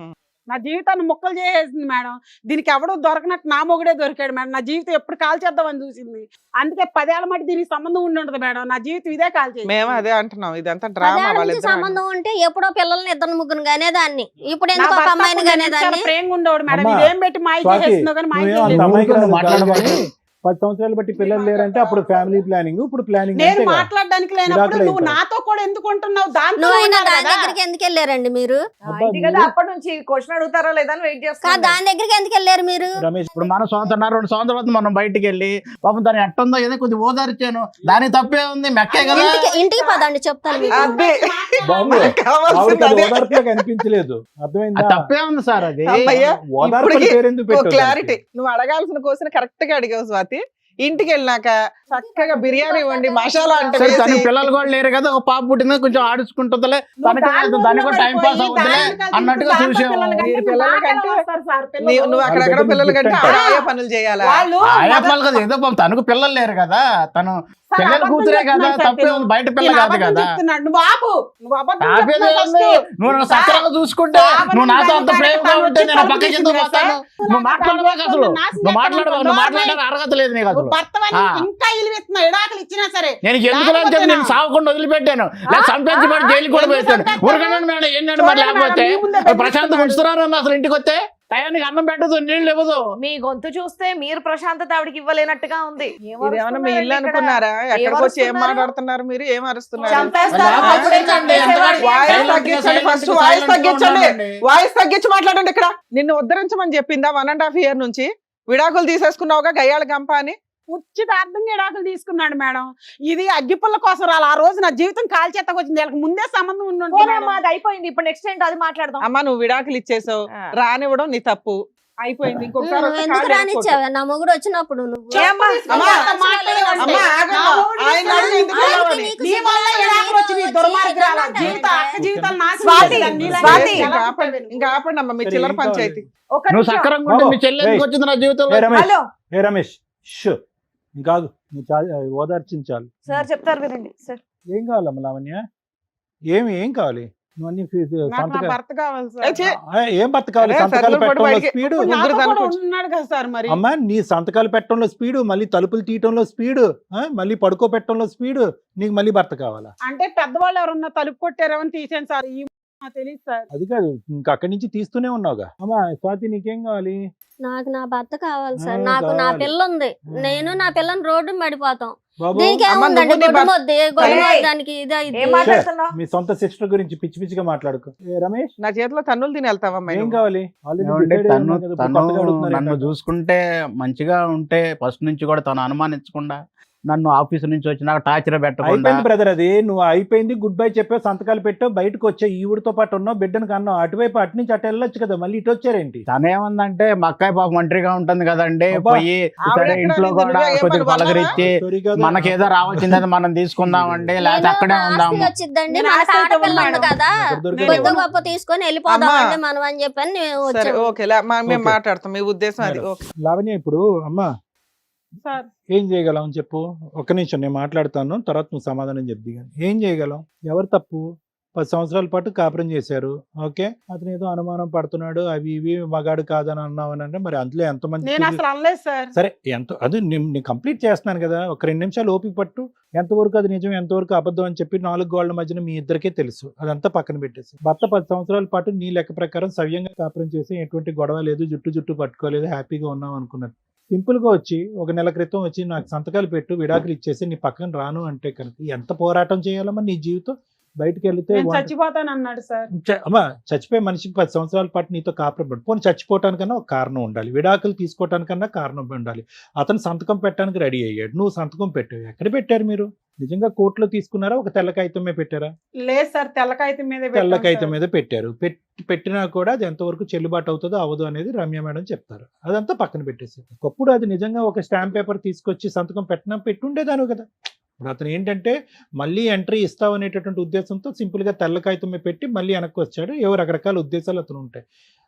నా జీవితాన్ని ముక్కలు చేసేసింది మేడం. దీనికి ఎవడో దొరకనట్టు నా మొగుడే దొరికాడు మేడం. నా జీవితం ఎప్పుడు కాల్ చేద్దామని చూసింది. అందుకే 10 ఏళ్ల మట్టి దీనికి సంబంధం ఉండి ఉండదు మేడం. నా జీవితం ఇదే కాల్ చేసింది. మేము అదే అంటున్నాం, ఇదంతా డ్రామా. పదేళ్ల నుంచి వాళ్ళిద్దరు సంబంధం ఉంటే ఎప్పుడో పిల్లల్ని ఇద్దరు ముగ్గురు గానేదాన్ని, ఇప్పుడు నా ఎందుకు ఒక భర్త అమ్మాయిని అప్పుడు నేను చాలా గానేదాన్ని. ప్రేమగా ఉండేవాడు మేడం. అమ్మా, ఇదేం పెట్టి మాయ స్వాతి, చేసేస్తుందో కానీ మాయ నువ్వేం చేయలేదు. అంత అమాయకురాలు కాదు మాట్లాడబాకు. కానీ 10 సంవత్సరాలు బట్టి పిల్లలు లేరంటే అప్పుడు ఫ్యామిలీ ప్లానింగ్, ఇప్పుడు ప్లానింగ్ నేను అంతే కదా. మాట్లాడడానికి లేనప్పుడు విడాకులు నువ్వు అయిపోయాయి. నాతో కూడా ఎందుకు ఉంటున్నావు? దాంతో నువ్వు అయినా ఉండాలి దాని కదా. దగ్గరికి ఎందుకు వెళ్ళారండి మీరు? అబ్బా, ఇది కదా మీరు- అప్పటి నుంచి క్వశ్చన్ అడుగుతారా లేదా అని వెయిట్ కాదు, చేస్తాను. దాని దగ్గరికి ఎందుకు వెళ్ళారు మీరు? రమేష్ ఇప్పుడు మన 2 సంవత్సరాలు మనం బయటికి వెళ్ళి పాపం దాని ఎట్టుందో ఏదో కొద్దిగా ఓదార్చాను, దానికి తప్పే ఉంది, మెక్కే కదా. ఇంటికి పదండి చెప్తాను మీకు. అదే బాబు, మనకు కావాల్సింది ఆవిడకి అది అదే. ఓదార్పుగా కనిపించలేదు. అర్థమైందా? అది తప్పే ఉంది సార్ అది. అమ్మయ్య, ఓదార్పు ఇప్పటికి పేరెందుకు పెట్టావు క్లారిటీ. దానికి? నువ్వు అడగాల్సిన క్వశ్చన్ కరెక్ట్ గా అడిగావు స్వాతి. ఇంటికి వెళ్ళినాక చక్కగా బిర్యానీ వండి మసాలా అంటే సరే, తన వేసి, పిల్లలు కూడా లేరు కదా, ఒక పాప పుట్టింది కొంచెం ఆడుచుకుంటుందిలే, తనకి దానికి కూడా టైం పాస్ అవుతుందిలే అన్నట్టుగా చూసాము. మీరు పిల్లల కంటే పిల్లలు నువ్వు అక్కడక్కడ వాళ్ళ పిల్లలు కంటే దగ్గర ఆవిడ ఆయా పనులు చేయాలా? వాళ్ళు ఆయాపాలు కదా, ఏదో పాపం తనకు పిల్లలు లేరు కదా, తను పిల్లల కూతురే కదా, తప్పే ఉంది, బయట పిల్ల కాదు కదా. నువ్వు ఆపు, నువ్వు అబద్ధం ఆపేదే చెప్తున్నావు ఉంది. first. నువ్వు నన్ను సక్రమంగా చూసుకుంటే నువ్వు నాతో అంత ప్రేమగా ఉంటే నేను పక్కకి ఎందుకు పోతాను? నువ్వు మాట్లాడవాక అసలు, నువ్వు మాట్లాడడానికి అర్హత లేదు నీకు అసలు. నువ్వు భర్తవని ఆ. ఇంకా ఇలివెత్తున్నావు, ఎడాకులు ఇచ్చినా సరే. నేను ఎందుకు చెప్పి నేను సాగకుండా వదిలిపెట్టాను, లేదా చంపేసి పడి జైలుకి కూడా పెట్టాను. ఊరకన్నాను మేడం, ఏంటంటే మరి లేకపోతే ప్రశాంతంగా ఉంచుతున్నారన్న అసలు ఇంటికి వస్తే టయానికి అన్నం పెట్టదు, నీళ్ళు ఇవ్వదు. మీ గొంతు చూస్తే మీరు ప్రశాంతత ఆవిడకి ఇవ్వలేనట్టుగా ఉంది. ఏం ఇదేమన్నా మీ ఇల్లు అరుస్తున్నారండి ఇక్కడ? అనుకున్నారా? ఎక్కడికి వచ్చి ఏం అరుస్తున్నారు? మాట్లాడుతున్నారు మీరు? ఏం అరుస్తున్నారు? చంపేస్తారు. మరి అప్పుడే ఆపేయండి, చంపేసేవాడిని. వాయిస్ Silent గా, తగ్గించండి, silent ఫస్ట్ గా, వాయిస్ silent గా తగ్గించండి. ఉండండి. వాయిస్ తగ్గించి మాట్లాడండి. ఇక్కడ నిన్ను ఉద్ధరించమని చెప్పిందా 1.5 year నుంచి? విడాకులు తీసేసుకున్నావుగా గయ్యాళ గంప అని. ఉచితార్థంగా ఎడాకులు తీసుకున్నాడు మేడం. ఇది అగ్గిపుల్ల కోసం రాలి. ఆ రోజు నా జీవితం కాల్ చేతకు వచ్చింది. వీళ్ళకి ముందే సంబంధం ఉండి ఉంటుంది మేడం. పోనమ్మా, అది అయిపోయింది. ఇప్పుడు నెక్స్ట్ ఏంటో అది మాట్లాడదాం. అమ్మ, నువ్వు విడాకులు ఇచ్చేసావు, ఆ. రానివ్వడం నీ తప్పు, అయిపోయింది. ఇంకొకసారి నువ్వు వస్తే ఎందుకు కాళ్ళు రానిచ్చావా? నా మొగుడు వచ్చినప్పుడు నువ్వు ఏమ్మా? అమ్మా, అంత మాట్లాడేవాడు. అమ్మా, ఆగమ్మా. నా ఊరు ఆయన తీసుకుని ఎందుకు ఆయనకి వెళ్ళావని? నీకు నీ వల్ల ఎడాకులు వచ్చి నీ దుర్మార్గురాల జీవితం, అక్క జీవితాలు నాశనం స్వాతి, చేసేదాన్ని. నీలాంటి స్వాతి. ఎలా ఇంకా ఆపండి, ఇంకా ఆపండి అమ్మ, మీ సరే, చిల్లర ఏం కావాలి? పంచాయతీ. ఒక నువ్వు నిమిషం. సక్రంగా ఉంటే మీ చెల్లి ఎందుకు వచ్చింది నా జీవితంలో? ఏ రమేష్, హలో ఏ రమేష్, షూ కాదు, నువ్వు ఓదార్చించాలి. సార్ చెప్తారు వినండి సార్. ఏం కావాలమ్మా లావణ్య? ఏం కావాలి? నువ్వు అన్ని నాకు నా సంతకాలు భర్త కావాలి ఏ, సార్. ఛీ, ఏం బతకాలి? అరే, సంతకాలు సర్దులు పడి పెట్టడంలో బయటికి- స్పీడు. ఇప్పుడు ముగ్గురు నాతో కూడా కనుక్కోవచ్చు. ఉన్నాడు కదా సార్ మరి. అమ్మా, నీ సంతకాలు పెట్టడంలో స్పీడు, మళ్ళీ తలుపులు తీయటంలో స్పీడు, మళ్ళీ పడుకో పెట్టడంలో స్పీడు, నీకు మళ్ళీ భర్త కావాలా? అంటే పెద్దవాళ్ళు ఎవరన్నా తలుపు కొట్టారేమని తీసాను సార్. ఈ నాకు తెలియదు సార్. అది కాదు, ఇంకా అక్కడి నుంచి తీస్తూనే ఉన్నావుగా. అమ్మా స్వాతి, నీకేం కావాలి? నాకు నా భర్త కావాలి సార్. ఆ, నాకు నా కావాలి. పిల్ల ఉంది. నేను నా పిల్లని రోడ్డు పడిపోతాం. బాబు, దీనికి అమ్మ, ఏముందండి? నువ్వు నీ గొడ్డు భర్త- మొద్ది, దానికి ఇదే ఏం ఇది. మాట్లాడుతున్నావు? మీ సొంత సిస్టర్ గురించి పిచ్చి పిచ్చిగా మాట్లాడుకో. ఏ రమేష్, నా చేతిలో తన్నులు తిని వెళ్తావమ్మా ఏం నువ్వు? కావాలి? Already ఏమండి, decide అయ్యి తను ఉన్నావు కదా, ఇప్పుడు తను కొత్తగా అడుగుతున్నారు నన్ను ఏంటంటే? చూసుకుంటే మంచిగా ఉంటే ఫస్ట్ నుంచి కూడా తను అనుమానించకుండా, నన్ను ఆఫీస్ నుంచి వచ్చినాక టార్చర్ పెట్టకుండా. అయిపోయింది బ్రదర్, అది నువ్వు అయిపోయింది. గుడ్ బై చెప్పావు, సంతకాలు పెట్టావు, బయటకు వచ్చావు, ఈవిడితో పాటు ఉన్నావు, బిడ్డను కన్నావు. అటువైపు అటు నుంచి అటు వెళ్ళొచ్చు కదా, మళ్ళీ ఇటు వచ్చారేంటి? తనేమందంటే మా అక్కాయి పాపం ఒంటరిగా ఉంటుంది కదండి, అబ్బా. పోయి ఆవిడ సరే ఎక్కడ ఇంట్లో ఉంది? కూడా నువ్వే ఏం కొద్దిగా పని పలకరించి Sorry కదా. మనకేదో రావాల్సిందని మనం తీసుకుందామండి, లేకపోతే నేను అక్కడే నా ఉందాము. ఆస్తి వచ్చిద్దండి. నేను మనకు ఆస్తి అయితే ఆడపిల్ల ఉంది ఉన్నాను. కదా, ఎక్కడ దొరికావు? నేను కొద్ది గొప్ప తీసుకొని వెళ్ళిపోదామండి అమ్మా. మనం అని చెప్పని మేము సరే, వచ్చాము. ఓకే, మేము ఓకే. మాట్లాడతాం. మీ ఉద్దేశం అది. మేడం. ఓకే. లావణ్య, ఇప్పుడు అమ్మా సార్ ఏం చేయగలం చెప్పు. ఒక్క నిమిషం నేను మాట్లాడతాను, తర్వాత నువ్వు సమాధానం చెప్ది. ఏం చేయగలం? ఎవరు తప్పు? 10 సంవత్సరాల పాటు కాపురం చేశారు, ఓకే. అతను ఏదో అనుమానం పడుతున్నాడు, అవి ఇవి మగాడు కాదని అన్నావు అని అంటే, మరి అందులో ఎంతమంది నేను అసలు అనలేదు సార్. సరే, అది నేను కంప్లీట్ చేస్తున్నాను కదా, ఒక 2 నిమిషాలు ఓపిక పట్టు. ఎంతవరకు అది నిజం, ఎంతవరకు అబద్ధం అని చెప్పి 4 గోళ్ల మధ్యన మీ ఇద్దరికే తెలుసు. అదంతా పక్కన పెట్టేసి, భర్త 10 సంవత్సరాల పాటు నీ లెక్క ప్రకారం సవ్యంగా కాపురం చేసి ఎటువంటి గొడవ లేదు, జుట్టు పట్టుకోలేదు, హ్యాపీగా ఉన్నాం అనుకున్నారు. సింపుల్ గా వచ్చి 1 నెల క్రితం వచ్చి నాకు సంతకాలు పెట్టు, విడాకులు ఇచ్చేసి నీ పక్కన రాను అంటే కనుక ఎంత పోరాటం చేయాలమ్మా నీ జీవితం? బయటకు వెళ్తే నేను చచ్చిపోతాను అన్నాడు సార్. అమ్మా చచ్చిపోయే మనిషికి 10 సంవత్సరాల పాటు నీతో కాపురం పడు, పోనీ చచ్చిపోవటానికన్నా ఒక కారణం ఉండాలి, విడాకులు తీసుకోవటానికన్నా కారణం ఉండాలి. అతను సంతకం పెట్టడానికి రెడీ అయ్యాడు, నువ్వు సంతకం పెట్టావు. ఎక్కడ పెట్టారు మీరు? నిజంగా కోర్టులో తీసుకున్నారా, ఒక తెల్ల కాగితమే పెట్టారా? లేదు సార్, తెల్ల కాగితం మీద తెల్ల కాగితం మీద పెట్టారు. పెట్టినా కూడా అది ఎంతవరకు చెల్లుబాటు అవుతుందో అవ్వదు అనేది రమ్య మేడం చెప్తారు. అదంతా పక్కన పెట్టేసి ఒకప్పుడు అది నిజంగా ఒక స్టాంప్ పేపర్ తీసుకొచ్చి సంతకం పెట్టుండేదాను కదా. ఇప్పుడు అతను ఏంటంటే మళ్ళీ ఎంట్రీ ఇస్తావు అనేటటువంటి ఉద్దేశంతో సింపుల్గా తెల్ల కాగితం మీద పెట్టి మళ్ళీ వెనక్కి వచ్చాడు. ఏవో రకరకాల ఉద్దేశాలు అతను ఉంటాయి.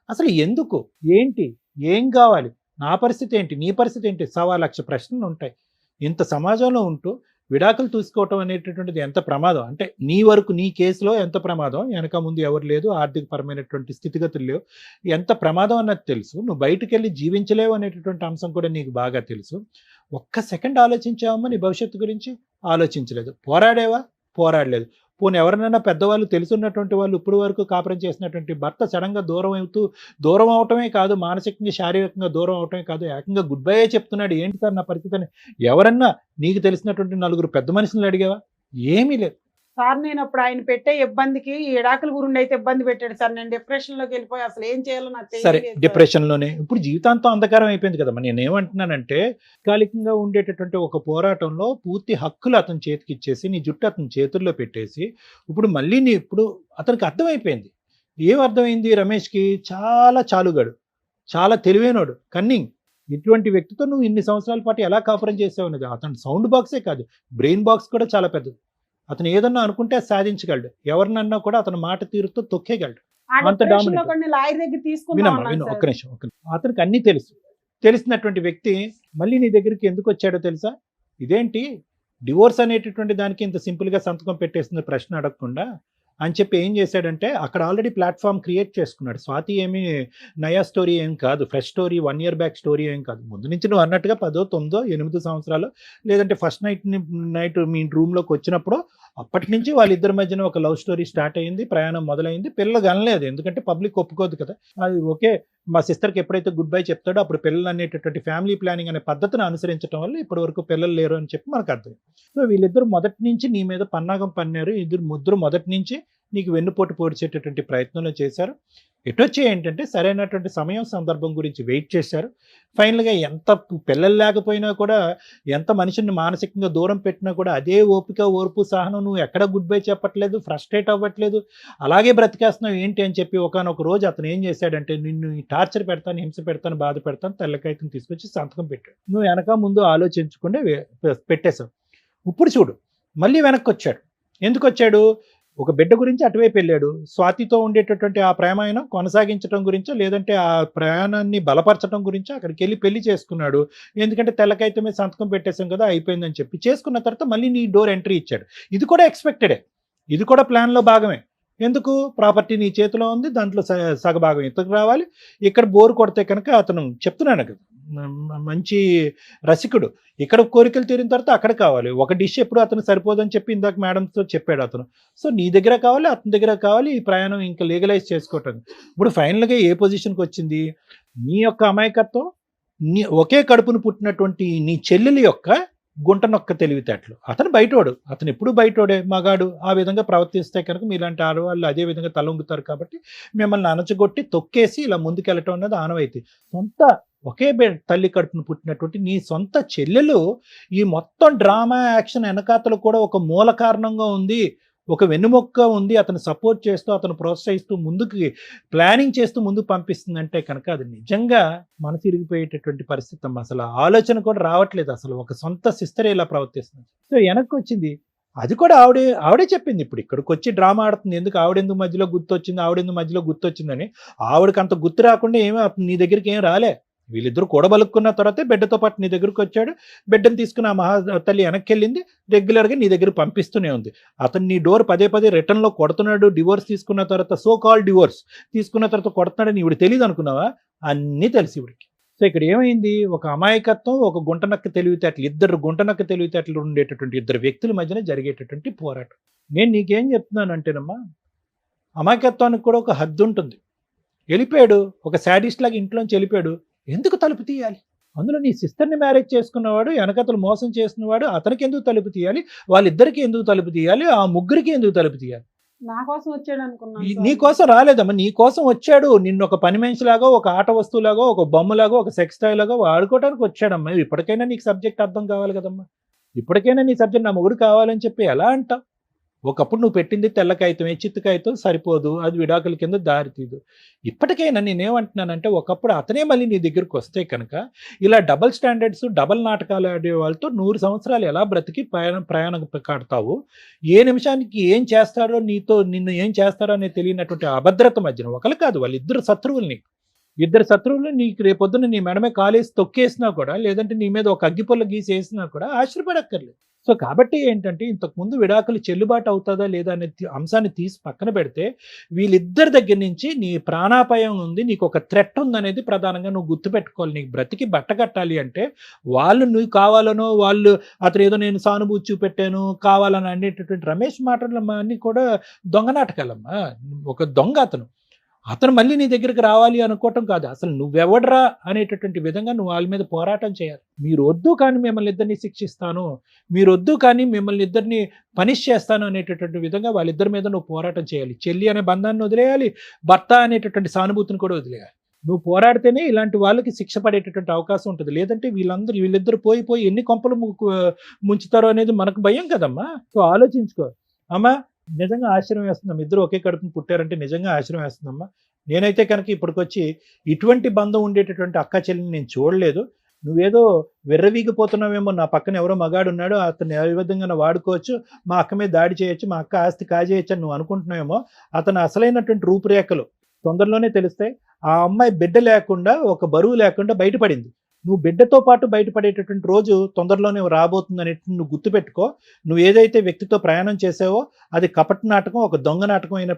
అసలు ఎందుకు, ఏంటి, ఏం కావాలి, నా పరిస్థితి ఏంటి, నీ పరిస్థితి ఏంటి, 1,00,000 ప్రశ్నలు ఉంటాయి. ఇంత సమాజంలో ఉంటూ విడాకులు తీసుకోవటం అనేటటువంటిది ఎంత ప్రమాదం అంటే నీ వరకు, నీ కేసులో ఎంత ప్రమాదం, వెనక ముందు ఎవరు లేదు, ఆర్థిక పరమైనటువంటి స్థితిగతులు లేవు, ఎంత ప్రమాదం అన్నది తెలుసు. నువ్వు బయటకు వెళ్ళి జీవించలేవు అనేటటువంటి అంశం కూడా నీకు బాగా తెలుసు. ఒక్క సెకండ్ ఆలోచించావమ్మా నీ భవిష్యత్తు గురించి? ఆలోచించలేదు. పోరాడేవా? పోరాడలేదు. పోనీ ఎవరినైనా పెద్దవాళ్ళు తెలుసున్నటువంటి వాళ్ళు ఇప్పుడు వరకు కాపురం చేసినటువంటి భర్త సడన్గా దూరం అవటమే కాదు, మానసికంగా శారీరకంగా దూరం అవటమే కాదు, ఏకంగా గుడ్ బై చెప్తున్నాడు. ఏంటి సార్ నా పరిస్థితి అని ఎవరన్నా నీకు తెలిసినటువంటి 4 పెద్ద మనుషులను అడిగావా? ఏమీ లేదు సార్. నేను అప్పుడు ఆయన పెట్టే ఇబ్బందికి ఎడాకుల గురుండి అయితే ఇబ్బంది పెట్టాడు సార్. నేను డిప్రెషన్ లోకి వెళ్ళిపోయి అసలు ఏం చేయాలో నాకు సరే, తెలియలేదు. డిప్రెషన్ లోనే ఇప్పుడు జీవితాంతం అంధకారం అయిపోయింది కదమ్మా. నేను ఏమంటున్నానంటే తాత్కాలికంగా ఉండేటటువంటి ఒక పోరాటంలో పూర్తి హక్కులు అతని చేతికి ఇచ్చేసి నీ జుట్టు అతని చేతుల్లో పెట్టేసి ఇప్పుడు మళ్ళీ ఇప్పుడు అతనికి అర్థమైపోయింది. ఏం అర్థమైంది? రమేష్కి చాలా చాలుగాడు, చాలా తెలివైనోడు, కన్నింగ్. ఇటువంటి వ్యక్తితో నువ్వు ఇన్ని సంవత్సరాల పాటు ఎలా కాపురం చేసావు అనేది. అతను సౌండ్ బాక్సే కాదు, బ్రెయిన్ బాక్స్ కూడా చాలా పెద్దది. అతను ఏదన్నా అనుకుంటే సాధించగలడు, ఎవరినన్నా కూడా అతని మాట తీరుతో తొక్కేయగలడు. ఆ అంత డిప్రెషన్ లో డామినేట్. కొన్ని లాయర్ దగ్గర వినమ్మా తీసుకున్నాను విను, సార్. ఒక్క నిమిషం. అతనికి అన్నీ తెలిసినటువంటి వ్యక్తి మళ్ళీ నీ దగ్గరికి ఎందుకు వచ్చాడో తెలుసా? ఇదేంటి డివోర్స్ అనేటటువంటి దానికి ఇంత సింపుల్గా సంతకం పెట్టేసిన ప్రశ్న అడగకుండా అని చెప్పి ఏం చేశాడంటే అక్కడ ఆల్రెడీ ప్లాట్ఫామ్ క్రియేట్ చేసుకున్నాడు. స్వాతి ఏమి నయా స్టోరీ ఏం కాదు, fresh story, 1 year back story ఏం కాదు. ముందు నుంచి నువ్వు అన్నట్టుగా 10, 9, 8 సంవత్సరాలు లేదంటే ఫస్ట్ నైట్ మీ రూమ్లోకి వచ్చినప్పుడు అప్పటి నుంచి వాళ్ళిద్దరి మధ్యన ఒక లవ్ స్టోరీ స్టార్ట్ అయ్యింది, ప్రయాణం మొదలైంది. పిల్లలు కనలేదు, ఎందుకంటే పబ్లిక్ ఒప్పుకోదు కదా. అది ఓకే, మా సిస్టర్కి ఎప్పుడైతే గుడ్ బై చెప్తాడో అప్పుడు పిల్లలు అనేటటువంటి ఫ్యామిలీ ప్లానింగ్ అనే పద్ధతిని అనుసరించడం వల్ల ఇప్పటి వరకు పిల్లలు లేరు అని చెప్పి మనకు అర్థం. సో వీళ్ళిద్దరు మొదటి నుంచి నీ మీద పన్నాగం పన్నారు. ముగ్గురు మొదటి నుంచి నీకు వెన్నుపోటు పొడిచేటటువంటి ప్రయత్నంలో చేశారు. ఎటొచ్చి ఏంటంటే సరైనటువంటి సమయం సందర్భం గురించి వెయిట్ చేశారు. ఫైనల్గా ఎంత పిల్లలు లేకపోయినా కూడా, ఎంత మనిషిని మానసికంగా దూరం పెట్టినా కూడా అదే ఓపిక, ఓర్పు, సహనం. నువ్వు ఎక్కడ గుడ్ బై చెప్పట్లేదు, ఫ్రస్ట్రేట్ అవ్వట్లేదు, అలాగే బ్రతికేస్తున్నావు ఏంటి అని చెప్పి ఒకానొక రోజు అతను ఏం చేశాడంటే నిన్ను టార్చర్ పెడతాను, హింస పెడతాను, బాధ పెడతాను, తెల్లకాయతం తీసుకొచ్చి సంతకం పెట్టాడు. నువ్వు వెనక ముందు ఆలోచించకుండా పెట్టేశావు. ఇప్పుడు చూడు మళ్ళీ వెనక్కి వచ్చాడు. ఎందుకు వచ్చాడు? ఒక బిడ్డ గురించి అటువైపు వెళ్ళాడు. స్వాతితో ఉండేటటువంటి ఆ ప్రేమాయణం కొనసాగించడం గురించో లేదంటే ఆ ప్రయాణాన్ని బలపరచడం గురించో అక్కడికి వెళ్ళి పెళ్లి చేసుకున్నాడు. ఎందుకంటే తెల్లకైతే మీద సంతకం పెట్టేశాం కదా, అయిపోయిందని చెప్పి చేసుకున్న తర్వాత మళ్ళీ నీ డోర్ ఎంట్రీ ఇచ్చాడు. ఇది కూడా ఎక్స్పెక్టెడే, ఇది కూడా ప్లాన్లో భాగమే. ఎందుకు? ప్రాపర్టీ నీ చేతిలో ఉంది, దాంట్లో సగభాగం ఇతకు రావాలి. ఇక్కడ బోర్ కొడితే కనుక అతను చెప్తున్నాను కదా, మంచి రసికుడు, ఇక్కడ కోరికలు తీరిన తర్వాత అక్కడ కావాలి. ఒక డిష్ ఎప్పుడు అతను సరిపోదని చెప్పి ఇందాక మేడంతో చెప్పాడు అతను. సో నీ దగ్గర కావాలి, అతని దగ్గర కావాలి, ఈ ప్రయాణం ఇంకా లీగలైజ్ చేసుకోవటం. ఇప్పుడు ఫైనల్గా ఏ పొజిషన్కి వచ్చింది? నీ యొక్క అమాయకత్వం, నీ ఒకే కడుపును పుట్టినటువంటి నీ చెల్లెలి యొక్క గుంట నొక్క తెలివితేటలు. అతను బయటోడు, అతను ఎప్పుడు బయటోడే, మగాడు. ఆ విధంగా ప్రవర్తిస్తే కనుక మీలాంటి ఆడవాళ్ళు అదే విధంగా తలొంగుతారు. కాబట్టి మిమ్మల్ని అణచగొట్టి తొక్కేసి ఇలా ముందుకెళ్ళటం అనేది ఆనవాయితీ. సొంత ఒకే తల్లి కడుపును పుట్టినటువంటి నీ సొంత చెల్లెలు ఈ మొత్తం డ్రామా యాక్షన్ వెనకాతలు కూడా ఒక మూల కారణంగా ఉంది, ఒక వెన్నుమొక్క ఉంది. అతను సపోర్ట్ చేస్తూ, అతను ప్రోత్సహిస్తూ, ముందుకు ప్లానింగ్ చేస్తూ ముందుకు పంపిస్తుందంటే కనుక అది నిజంగా మనసు ఇరిగిపోయేటటువంటి పరిస్థితి అమ్మ. అసలు ఆలోచన కూడా రావట్లేదు. అసలు ఒక సొంత సిస్టర్ ఇలా ప్రవర్తిస్తుంది. సో వెనక్కి వచ్చింది, అది కూడా ఆవిడే చెప్పింది. ఇప్పుడు ఇక్కడికి వచ్చి డ్రామా ఆడుతుంది. ఎందుకు? ఆవిడెందుకు మధ్యలో గుర్తొచ్చిందని. ఆవిడకి అంత గుర్తు రాకుండా ఏమీ నీ దగ్గరికి ఏం రాలే. వీళ్ళిద్దరు కూడబలుక్కున్న తర్వాతే బిడ్డతో పాటు నీ దగ్గరకు వచ్చాడు. బిడ్డను తీసుకుని ఆ మహా తల్లి వెనక్కి వెళ్ళింది, రెగ్యులర్గా నీ దగ్గర పంపిస్తూనే ఉంది. అతను నీ డోర్ పదే రిటర్న్లో కొడుతున్నాడు. డివోర్స్ తీసుకున్న తర్వాత, సో కాల్ డివోర్స్ తీసుకున్న తర్వాత కొడుతున్నాడని ఇవిడు తెలియదు అనుకున్నావా? అన్నీ తెలిసి ఇవిడికి. సో ఇక్కడ ఏమైంది? ఒక అమాయకత్వం, ఒక గుంటనక్క తెలివితేటలు, ఇద్దరు గుంటనక్క తెలివితేటలు ఉండేటటువంటి ఇద్దరు వ్యక్తుల మధ్యన జరిగేటటువంటి పోరాటం. నేను నీకేం చెప్తున్నానంటేనమ్మా, అమాయకత్వానికి కూడా ఒక హద్దు ఉంటుంది. వెళ్ళిపోయాడు, ఒక శాడిస్ట్ లాగా ఇంట్లోంచి వెళ్ళిపోయాడు. ఎందుకు తలుపు తీయాలి? అందులో నీ సిస్టర్ని మ్యారేజ్ చేసుకున్నవాడు, వెనకతలు మోసం చేసినవాడు, అతనికి ఎందుకు తలుపు తీయాలి? వాళ్ళిద్దరికి ఎందుకు తలుపు తీయాలి? ఆ ముగ్గురికి ఎందుకు తలుపు తీయాలి? నా కోసం వచ్చాడు అనుకున్నాను నీ కోసం రాలేదమ్మా, నీ కోసం వచ్చాడు. నిన్ను ఒక పని మనిషిలాగా, ఒక ఆట వస్తువులాగా, ఒక బొమ్మలాగా, ఒక సెక్స్ టాయ్ లాగా వాడుకోవడానికి వచ్చాడమ్మా. ఇప్పటికైనా నీకు సబ్జెక్ట్ అర్థం కావాలి కదమ్మా. ఇప్పటికైనా నీ సబ్జెక్ట్ నా మొగుడు కావాలని చెప్పి ఎలా అంటావు? ఒకప్పుడు నువ్వు పెట్టింది తెల్ల కాగితమే, చిత్తు కాగితం సరిపోదు, అది విడాకుల కింద దారి తీదు. ఇప్పటికైనా నేనేమంటున్నానంటే, ఒకప్పుడు అతనే మళ్ళీ నీ దగ్గరికి వస్తే కనుక ఇలా డబల్ స్టాండర్డ్స్, డబల్ నాటకాలు ఆడే వాళ్ళతో 100 సంవత్సరాలు ఎలా బ్రతికి ప్రయాణం కాడతావు? ఏ నిమిషానికి ఏం చేస్తాడో, నిన్ను ఏం చేస్తాడో అనేది తెలియనటువంటి అభద్రత మధ్యన ఒకరు కాదు, వాళ్ళిద్దరు శత్రువులు నీకు. ఇద్దరు శత్రువులు నీకు రేపొద్దున నీ మెడమే కాలేసి తొక్కేసినా కూడా, లేదంటే నీ మీద ఒక అగ్గిపుల్ల గీసేసినా కూడా ఆశ్చర్యపడక్కర్లేదు. సో కాబట్టి ఏంటంటే, ఇంతకుముందు విడాకులు చెల్లుబాటు అవుతుందా లేదా అనే అంశాన్ని తీసి పక్కన పెడితే, వీళ్ళిద్దరి దగ్గర నుంచి నీ ప్రాణాపాయం ఉంది, నీకు ఒక థ్రెట్ ఉందనేది ప్రధానంగా నువ్వు గుర్తుపెట్టుకోవాలి. నీకు బ్రతికి బట్ట కట్టాలి అంటే, వాళ్ళు నువ్వు కావాలనో, అతను ఏదో నేను సానుభూతి చూపెట్టాను కావాలని అనేటటువంటి రమేష్ మాటలు అన్నీ కూడా దొంగ నాటకాలమ్మా. ఒక దొంగ అతను మళ్ళీ నీ దగ్గరికి రావాలి అనుకోవటం కాదు, అసలు నువ్వెవడరా అనేటటువంటి విధంగా నువ్వు వాళ్ళ మీద పోరాటం చేయాలి. మీరు వద్దు కానీ మిమ్మల్ని ఇద్దరిని శిక్షిస్తాను, మీరు వద్దు కానీ మిమ్మల్ని ఇద్దరిని పనిష్ చేస్తాను అనేటటువంటి విధంగా వాళ్ళిద్దరి మీద నువ్వు పోరాటం చేయాలి. చెల్లి అనే బంధాన్ని వదిలేయాలి, భర్త అనేటటువంటి సానుభూతిని కూడా వదిలేయాలి. నువ్వు పోరాడితేనే ఇలాంటి వాళ్ళకి శిక్ష పడేటటువంటి అవకాశం ఉంటుంది. లేదంటే వీళ్ళిద్దరు పోయి ఎన్ని కొంపలు ముంచుతారో అనేది మనకు భయం కదమ్మా. సో ఆలోచించుకో అమ్మా. నిజంగా ఆశ్చర్యం వేస్తుందమ్మా, ఇద్దరు ఒకే కడుపుని పుట్టారంటే నిజంగా ఆశ్చర్యం వేస్తుందమ్మా. నేనైతే కనుక ఇప్పటికొచ్చి ఇటువంటి బంధం ఉండేటటువంటి అక్క చెల్లిని నేను చూడలేదు. నువ్వేదో విర్రవీగిపోతున్నావేమో, నా పక్కన ఎవరో మగాడు ఉన్నాడు, అతను ఏ విధంగా వాడుకోవచ్చు, మా అక్క మీద దాడి చేయొచ్చు, మా అక్క ఆస్తి కాజేయచ్చు అని నువ్వు అనుకుంటున్నావేమో. అతను అసలైనటువంటి రూపురేఖలు తొందరలోనే తెలుస్తాయి. ఆ అమ్మాయి బిడ్డ లేకుండా, ఒక బరువు లేకుండా బయటపడింది. నువ్వు బిడ్డతో పాటు బయటపడేటటువంటి రోజు తొందరలోనే రాబోతుంది అనేటువంటి నువ్వు గుర్తుపెట్టుకో. నువ్వు ఏదైతే వ్యక్తితో ప్రయాణం చేసావో అది కపట నాటకం, ఒక దొంగ నాటకం అయిన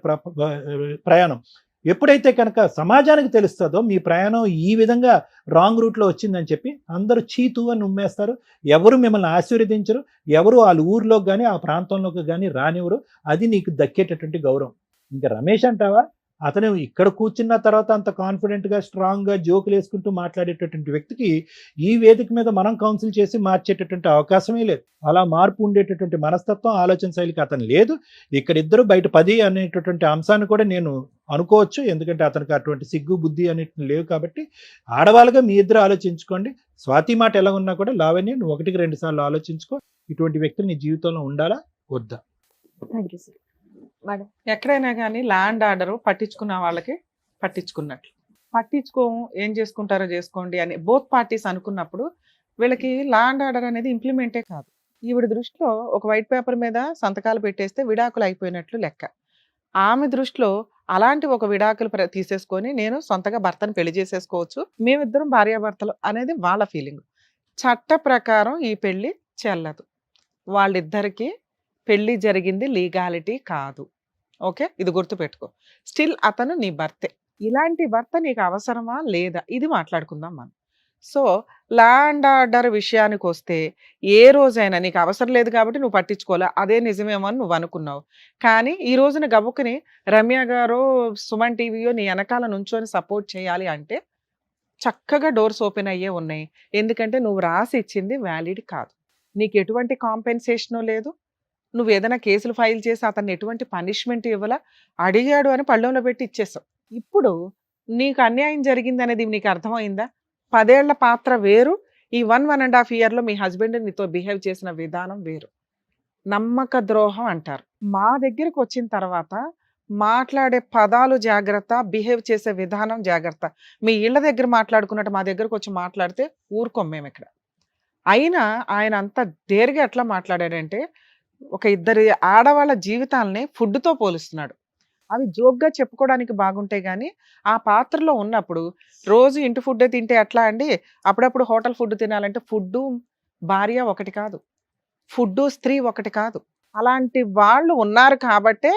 ప్రయాణం. ఎప్పుడైతే కనుక సమాజానికి తెలుస్తుందో మీ ప్రయాణం ఈ విధంగా రాంగ్ రూట్లో వచ్చిందని చెప్పి అందరూ చీతు అని ఉమ్మేస్తారు. ఎవరు మిమ్మల్ని ఆశీర్వదించరు, ఎవరు వాళ్ళ ఊర్లోకి కానీ ఆ ప్రాంతంలోకి కానీ రానివ్వరు. అది నీకు దక్కేటటువంటి గౌరవం. ఇంకా రమేష్ అంటావా, అతను ఇక్కడ కూర్చున్న తర్వాత అంత కాన్ఫిడెంట్గా స్ట్రాంగ్గా జోకులు వేసుకుంటూ మాట్లాడేటటువంటి వ్యక్తికి ఈ వేదిక మీద మనం కౌన్సిల్ చేసి మార్చేటటువంటి అవకాశమే లేదు. అలా మార్పు ఉండేటటువంటి మనస్తత్వం, ఆలోచన శైలికి అతను లేదు. ఇక్కడ ఇద్దరు బయట 10 అనేటటువంటి అంశాన్ని కూడా నేను అనుకోవచ్చు. ఎందుకంటే అతనికి అటువంటి సిగ్గు బుద్ధి అనేటివి లేవు. కాబట్టి ఆడవాళ్ళుగా మీ ఇద్దరు ఆలోచించుకోండి. స్వాతి మాట ఎలా ఉన్నా కూడా లావణ్య నువ్వు 1కి 2 సార్లు ఆలోచించుకో. ఇటువంటి వ్యక్తులు నీ జీవితంలో ఉండాలా వద్దా? Thank you sir. మేడం, ఎక్కడైనా కానీ ల్యాండ్ ఆర్డర్ పట్టించుకున్న వాళ్ళకి పట్టించుకున్నట్లు, పట్టించుకోము ఏం చేసుకుంటారో చేసుకోండి అని బోత్ పార్టీస్ అనుకున్నప్పుడు వీళ్ళకి ల్యాండ్ ఆర్డర్ అనేది ఇంప్లిమెంటే కాదు. ఈవిడ దృష్టిలో ఒక వైట్ పేపర్ మీద సంతకాలు పెట్టేస్తే విడాకులు అయిపోయినట్లు లెక్క. ఆమె దృష్టిలో అలాంటి ఒక విడాకులు తీసేసుకొని నేను సొంతగా భర్తను పెళ్లి చేసేసుకోవచ్చు, మేమిద్దరం భార్యాభర్తలు అనేది వాళ్ళ ఫీలింగ్. చట్ట ప్రకారం ఈ పెళ్లి చెల్లదు. వాళ్ళిద్దరికి పెళ్లి జరిగింది లీగాలిటీ కాదు. ఓకే, ఇది గుర్తుపెట్టుకో. స్టిల్ అతను నీ భర్తే. ఇలాంటి భర్త నీకు అవసరమా లేదా ఇది మాట్లాడుకుందాం మనం. సో ల్యాండ్ ఆర్డర్ విషయానికి వస్తే ఏ రోజైనా నీకు అవసరం లేదు కాబట్టి నువ్వు పట్టించుకోలే, అదే నిజమేమో అని నువ్వు అనుకున్నావు. కానీ ఈ రోజున గబుక్కుని రమ్య గారు సుమన్ టీవీయో నీ వెనకాల నుంచొని సపోర్ట్ చేయాలి అంటే చక్కగా డోర్స్ ఓపెన్ అయ్యే ఉన్నాయి. ఎందుకంటే నువ్వు రాసి ఇచ్చింది వ్యాలిడ్ కాదు, నీకు ఎటువంటి కాంపెన్సేషను లేదు, నువ్వు ఏదైనా కేసులు ఫైల్ చేసి అతన్ని ఎటువంటి పనిష్మెంట్ ఇవ్వాలా, అడిగాడు అని పళ్ళెంలో పెట్టి ఇచ్చేసావు. ఇప్పుడు నీకు అన్యాయం జరిగింది అనేది నీకు అర్థమైందా? 10 ఏళ్ల పాత్ర వేరు, ఈ 1.5 ఇయర్లో మీ హస్బెండ్ నీతో బిహేవ్ చేసిన విధానం వేరు. నమ్మక ద్రోహం అంటారు. మా దగ్గరకు వచ్చిన తర్వాత మాట్లాడే పదాలు జాగ్రత్త, బిహేవ్ చేసే విధానం జాగ్రత్త. మీ ఇళ్ళ దగ్గర మాట్లాడుకున్నట్టు మా దగ్గరకు వచ్చి మాట్లాడితే ఊరుకోం మేము ఇక్కడ. అయినా ఆయన అంత డేర్గా ఎట్లా మాట్లాడాడంటే, ఒక ఇద్దరి ఆడవాళ్ళ జీవితాలని ఫుడ్తో పోలుస్తున్నాడు. అవి జోక్గా చెప్పుకోవడానికి బాగుంటాయి కానీ ఆ పాత్రలో ఉన్నప్పుడు రోజు ఇంటి ఫుడ్డే తింటే ఎట్లా అండి, అప్పుడప్పుడు హోటల్ ఫుడ్ తినాలంటే ఫుడ్డు భార్య ఒకటి కాదు, ఫుడ్డు స్త్రీ ఒకటి కాదు. అలాంటి వాళ్ళు ఉన్నారు కాబట్టే